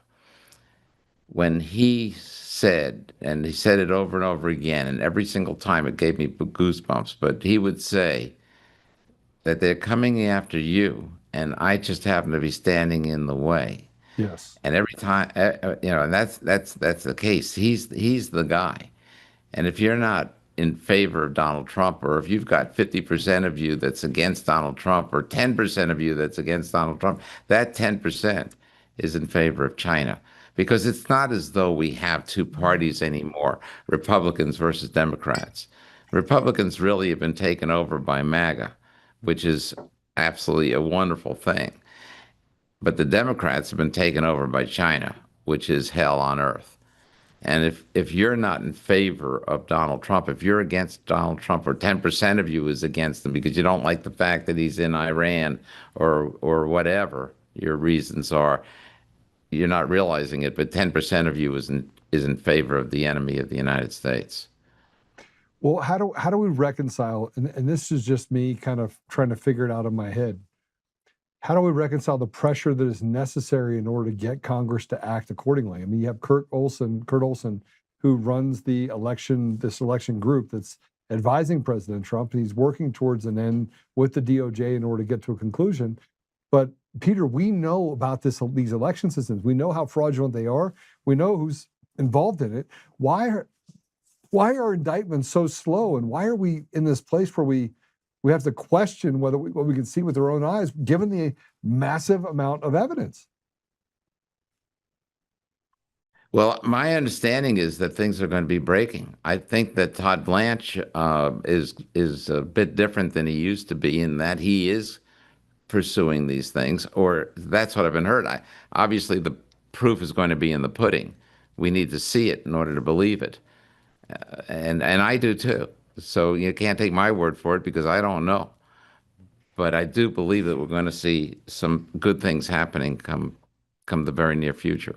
when he said, and he said it over and over again, and every single time it gave me goosebumps, but he would say that they're coming after you, and I just happen to be standing in the way. Yes. And every time, you know, and that's the case. He's the guy. And if you're not in favor of Donald Trump, or if you've got 50% of you that's against Donald Trump, or 10% of you that's against Donald Trump, that 10% is in favor of China. Because it's not as though we have two parties anymore, Republicans versus Democrats. Republicans really have been taken over by MAGA, which is absolutely a wonderful thing. But the Democrats have been taken over by China, which is hell on earth. And if you're not in favor of Donald Trump, if you're against Donald Trump, or 10% of you is against him because you don't like the fact that he's in Iran or whatever your reasons are, you're not realizing it, but 10% of you is in favor of the enemy of the United States. Well, how do we reconcile, and this is just me kind of trying to figure it out in my head. How do we reconcile the pressure that is necessary in order to get Congress to act accordingly? I mean, you have Kurt Olson, who runs this election group that's advising President Trump, and he's working towards an end with the DOJ in order to get to a conclusion. But Peter, we know about these election systems. We know how fraudulent they are. We know who's involved in it. Why are indictments so slow? And why are we in this place where we have to question what we can see with our own eyes, given the massive amount of evidence? Well, my understanding is that things are going to be breaking. I think that Todd Blanche is a bit different than he used to be, in that he is pursuing these things, or that's what I've been heard. Obviously, the proof is going to be in the pudding. We need to see it in order to believe it, and I do too. So you can't take my word for it because I don't know. But I do believe that we're going to see some good things happening come the very near future.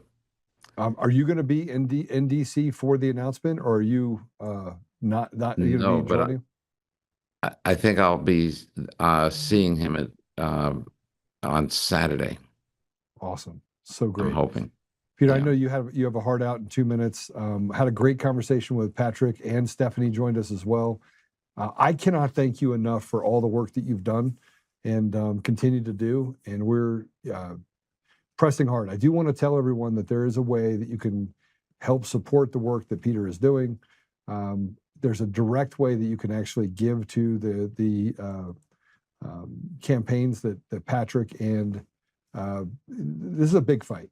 Are you going to be in DC for the announcement, or are you not? Are you No, going to be but joining? I think I'll be seeing him on Saturday. Awesome, so great. I'm hoping. Peter, I know you have a heart out in 2 minutes. Had a great conversation with Patrick, and Stephanie joined us as well. I cannot thank you enough for all the work that you've done and continue to do. And we're pressing hard. I do want to tell everyone that there is a way that you can help support the work that Peter is doing. There's a direct way that you can actually give to the campaigns that Patrick and this is a big fight.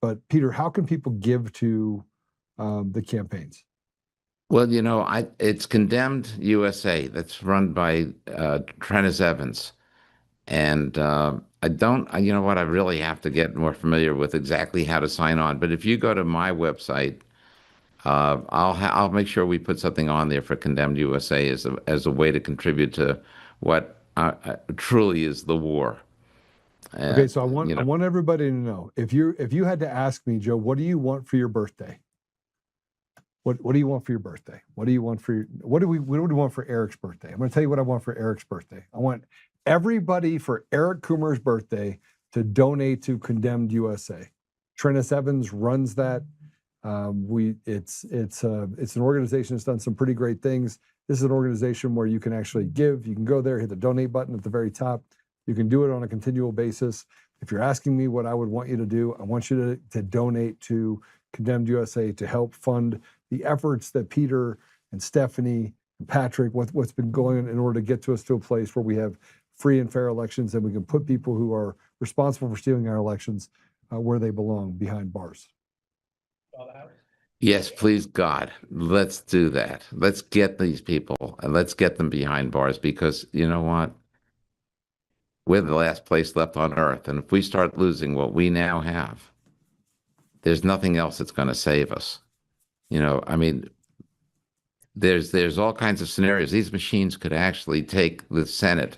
But Peter, how can people give to the campaigns? Well, it's Condemned USA. That's run by Trennis Evans. And I don't, you know what, I really have to get more familiar with exactly how to sign on. But if you go to my website, I'll make sure we put something on there for Condemned USA as a way to contribute to what truly is the war. Okay, so I want everybody to know, if you had to ask me, Joe, what do you want for your birthday? What do you want for your birthday? What do you want for what do we want for Eric's birthday? I'm going to tell you what I want for Eric's birthday. I want everybody for Eric Coomer's birthday to donate to Condemned USA. Trennis Evans runs that. It's an organization that's done some pretty great things. This is an organization where you can actually give. You can go there, hit the donate button at the very top. You can do it on a continual basis. If you're asking me what I would want you to do, I want you to donate to Condemned USA to help fund the efforts that Peter and Stephanie and Patrick, what's been going on in order to get to us to a place where we have free and fair elections and we can put people who are responsible for stealing our elections where they belong, behind bars. Yes, please, God, let's do that. Let's get these people and let's get them behind bars, because you know what? We're the last place left on earth. And if we start losing what we now have, there's nothing else that's going to save us. I mean, there's all kinds of scenarios. These machines could actually take the Senate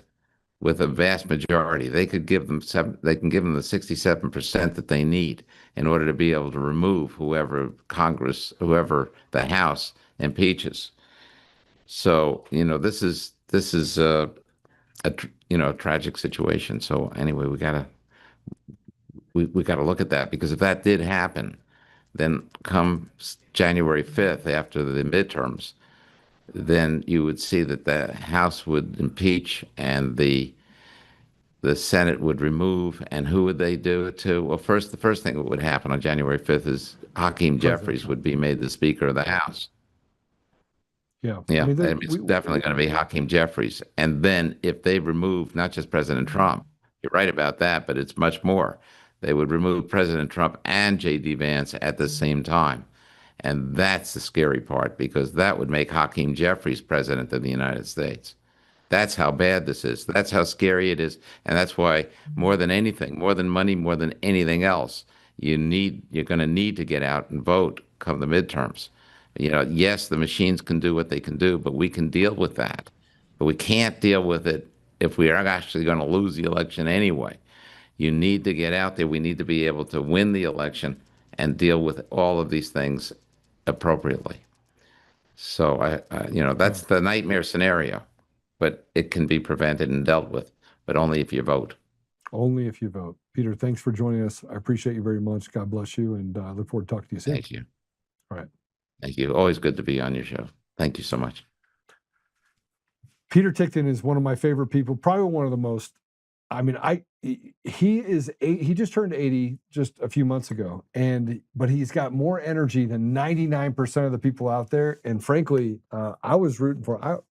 with a vast majority. They can give them the 67% that they need in order to be able to remove whoever the House impeaches. So, this is a tragic situation. So anyway, we gotta look at that, because if that did happen, then come January 5th, after the midterms, then you would see that the House would impeach and the Senate would remove. And who would they do it to? Well, the first thing that would happen on January 5th is Hakeem Jeffries would be made the Speaker of the House. Yeah. Yeah, it's definitely going to be Hakeem Jeffries. And then if they remove not just President Trump, you're right about that, but it's much more. They would remove President Trump and J.D. Vance at the same time. And that's the scary part, because that would make Hakeem Jeffries president of the United States. That's how bad this is. That's how scary it is. And that's why, more than anything, more than money, more than anything else, you're going to need to get out and vote come the midterms. Yes, the machines can do what they can do, but we can deal with that. But we can't deal with it if we are actually going to lose the election anyway. You need to get out there. We need to be able to win the election and deal with all of these things appropriately. So that's the nightmare scenario, but it can be prevented and dealt with, but only if you vote. Only if you vote. Peter, thanks for joining us. I appreciate you very much. God bless you, and I look forward to talking to you soon. Thank you. All right. Thank you. Always good to be on your show. Thank you so much. Peter Ticktin is one of my favorite people, probably one of the most. I mean, he just turned 80 just a few months ago, but he's got more energy than 99% of the people out there. And frankly, I was rooting for.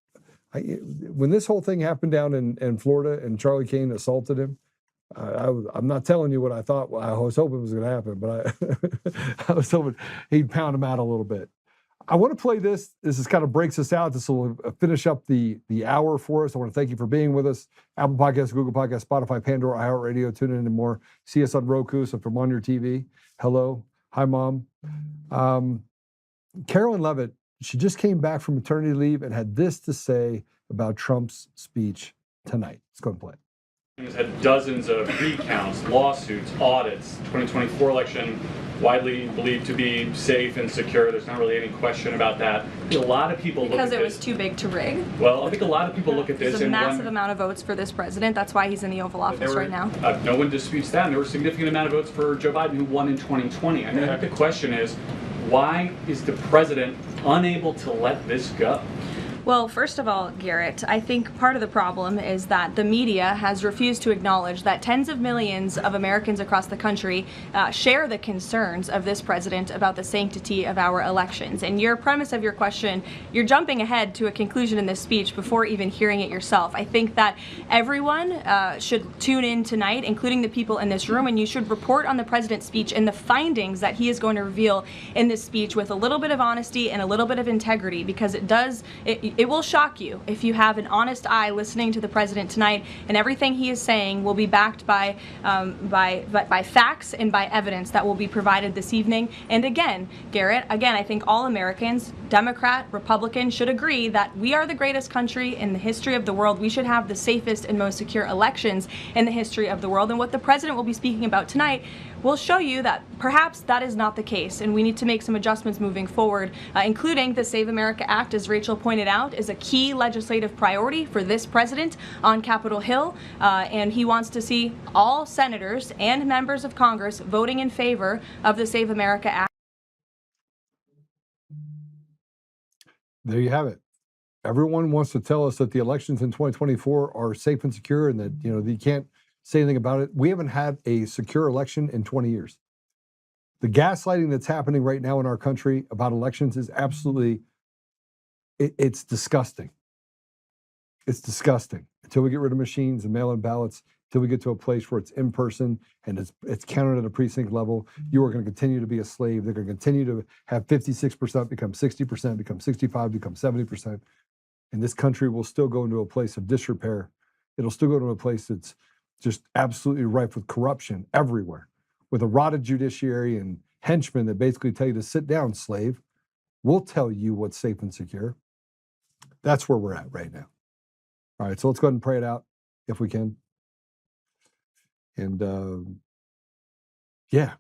When this whole thing happened down in Florida and Charlie Kane assaulted him, I'm not telling you what I thought. Well, I was hoping it was going to happen, but I was hoping he'd pound him out a little bit. I want to play this. This is kind of breaks us out. This will finish up the hour for us. I want to thank you for being with us. Apple Podcasts, Google Podcasts, Spotify, Pandora, iHeartRadio, tune in and more. See us on Roku. So from on your TV, hello. Hi, Mom. Carolyn Levitt She just came back from maternity leave and had this to say about Trump's speech tonight. Let's go and play it. Has had dozens of recounts, lawsuits, audits. 2024 election widely believed to be safe and secure. There's not really any question about that. A lot of people look at because it this. was too big to rig. Well, I think a lot of people look at this There's a and massive amount of votes for this president. That's why he's in the Oval Office right now. No one disputes that. And there were a significant amount of votes for Joe Biden, who won in 2020. I mean, I think the question is, why is the president unable to let this go? Well, first of all, Garrett, I think part of the problem is that the media has refused to acknowledge that tens of millions of Americans across the country share the concerns of this president about the sanctity of our elections. And your premise of your question, you're jumping ahead to a conclusion in this speech before even hearing it yourself. I think that everyone should tune in tonight, including the people in this room, and you should report on the president's speech and the findings that he is going to reveal in this speech with a little bit of honesty and a little bit of integrity, because it will shock you if you have an honest eye listening to the president tonight, and everything he is saying will be backed by facts and by evidence that will be provided this evening. And again, Garrett, I think all Americans, Democrat, Republican, should agree that we are the greatest country in the history of the world. We should have the safest and most secure elections in the history of the world. And what the president will be speaking about tonight will show you that perhaps that is not the case, and we need to make some adjustments moving forward, including the Save America Act, as Rachel pointed out, is a key legislative priority for this president on Capitol Hill, and he wants to see all senators and members of Congress voting in favor of the Save America Act. There you have it. Everyone wants to tell us that the elections in 2024 are safe and secure, and that you can't say anything about it. We haven't had a secure election in 20 years. The gaslighting that's happening right now in our country about elections is absolutely, it's disgusting. It's disgusting. Until we get rid of machines and mail-in ballots, until we get to a place where it's in person and it's counted at a precinct level, you are going to continue to be a slave. They're going to continue to have 56% become 60%, become 65%, become 70%. And this country will still go into a place of disrepair. It'll still go to a place that's just absolutely rife with corruption everywhere, with a rotted judiciary and henchmen that basically tell you to sit down, slave. We'll tell you what's safe and secure. That's where we're at right now. All right, so let's go ahead and pray it out if we can. And yeah,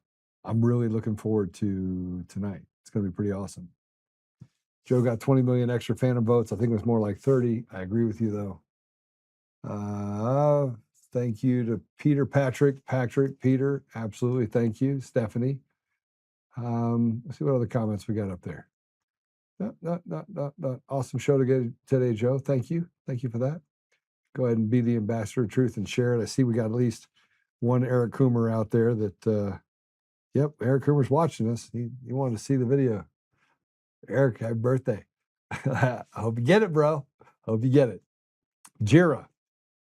I'm really looking forward to tonight. It's going to be pretty awesome. Joe got 20 million extra phantom votes. I think it was more like 30. I agree with you, though. Thank you to Peter, Patrick, Peter. Absolutely. Thank you, Stephanie. Let's see what other comments we got up there. No. Awesome show today, Joe. Thank you. Thank you for that. Go ahead and be the ambassador of truth and share it. I see we got at least one Eric Coomer out there that, yep, Eric Coomer's watching us. He wanted to see the video. Eric, happy birthday. I hope you get it, bro. Hope you get it. Jira.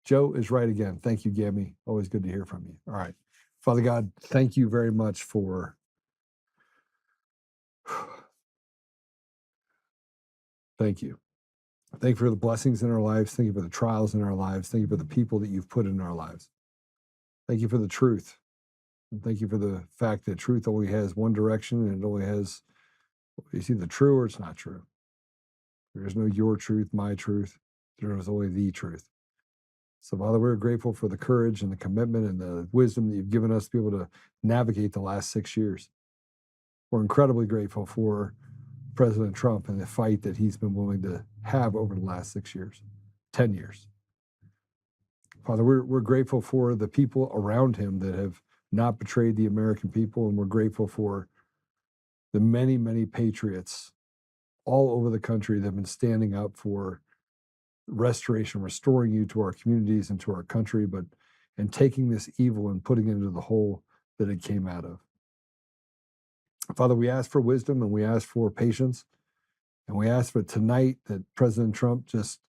Joe is right again. Thank you, Gammy. Always good to hear from you. All right. Father God, thank you very much for thank you. Thank you for the blessings in our lives. Thank you for the trials in our lives. Thank you for the people that you've put in our lives. Thank you for the truth. And thank you for the fact that truth only has one direction, and it only has, it's either true or it's not true. There is no your truth, my truth. There is only the truth. So, Father, we're grateful for the courage and the commitment and the wisdom that you've given us to be able to navigate the last 6 years. We're incredibly grateful for President Trump and the fight that he's been willing to have over the last 6 years, 10 years. Father, we're grateful for the people around him that have not betrayed the American people, and we're grateful for the many, many patriots all over the country that have been standing up for restoration, restoring you to our communities and to our country, and taking this evil and putting it into the hole that it came out of. Father, we ask for wisdom and we ask for patience, and we ask for tonight that President Trump just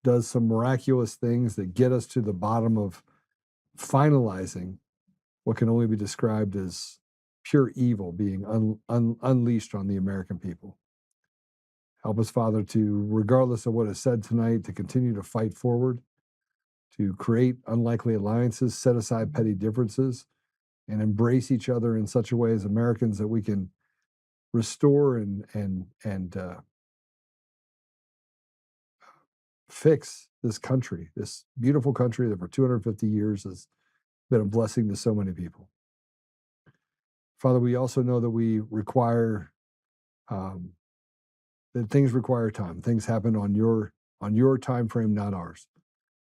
does some miraculous things that get us to the bottom of finalizing what can only be described as pure evil being unleashed on the American people. Help us, Father, to, regardless of what is said tonight, to continue to fight forward, to create unlikely alliances, set aside petty differences, and embrace each other in such a way as Americans that we can restore and fix this country, this beautiful country that for 250 years has been a blessing to so many people. Father, we also know that we require, that things require time. Things happen on your time frame, not ours.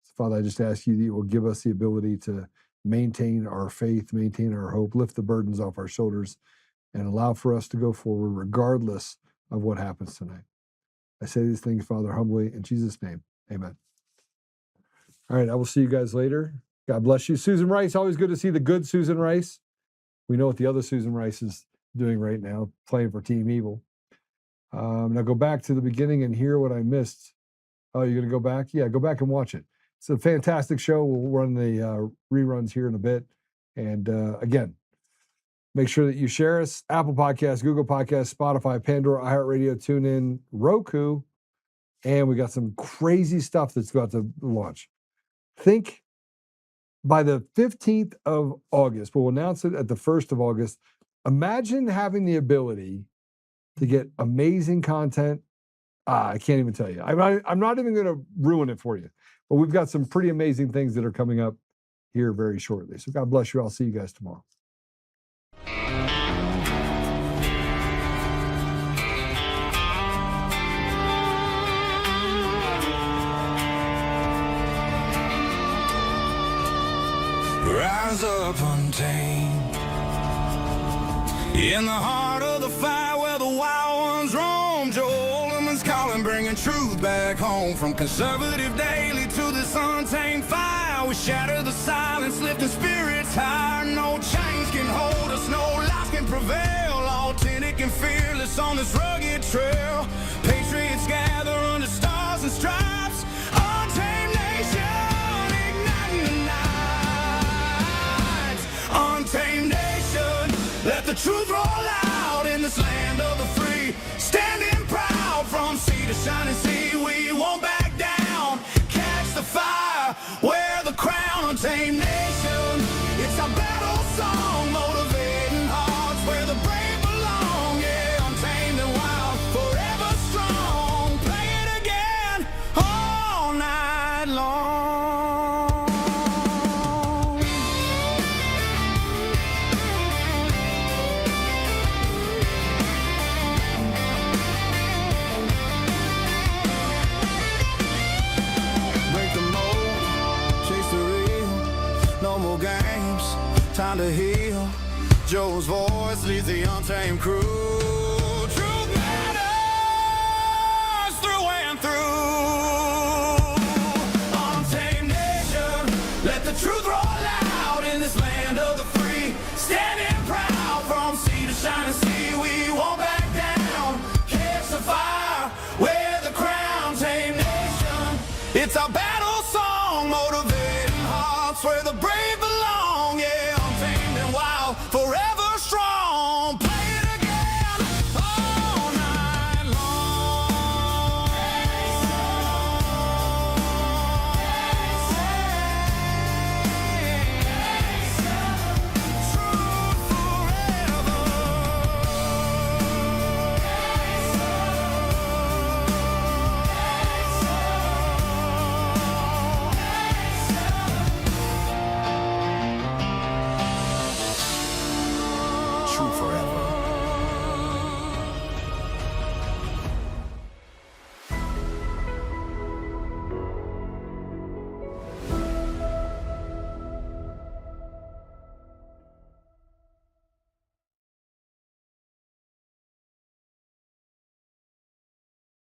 So Father, I just ask you that you will give us the ability to maintain our faith, maintain our hope, lift the burdens off our shoulders, and allow for us to go forward regardless of what happens tonight. I say these things, Father, humbly, in Jesus' name, amen. All right, I will see you guys later. God bless you. Susan Rice, always good to see the good Susan Rice. We know what the other Susan Rice is doing right now, playing for Team Evil. Now go back to the beginning and hear what I missed. Oh, you're going to go back? Yeah, go back and watch it. It's a fantastic show. We'll run the reruns here in a bit. And again, make sure that you share us. Apple Podcasts, Google Podcasts, Spotify, Pandora, iHeartRadio, TuneIn, Roku. And we got some crazy stuff that's about to launch. Think by the 15th of August, we'll announce it at the 1st of August. Imagine having the ability to get amazing content. I can't even tell you. I'm not even going to ruin it for you. But we've got some pretty amazing things that are coming up here very shortly. So God bless you. I'll see you guys tomorrow. Rise up untamed in the heart of the fire where the wild ones roam. Joe Oltmann's calling, bringing truth back home. From conservative daily to this untamed fire, we shatter the silence, lifting spirits higher. No chains can hold us, no lies can prevail. Authentic and fearless on this rugged trail. Patriots gather under stars and stripes. Untamed nation, igniting the night. Untamed nation, let the truth roll out in this land of the free. Standing proud from sea to shining sea, we won't back down. Catch the fire, wear the crown. Untamed nation, it's our battle song, motivating hearts where the brave belong. Yeah, untamed and wild, forever strong. Play it again all night long. Time to heal. Joe's voice leads the untamed crew. Truth matters through and through. Untamed nation, let the truth roll out in this land of the free. Standing proud from sea to shining sea, we won't back down. Catch the fire, wear the crown. Untamed nation, it's our battle song, motivating hearts where the brave belong.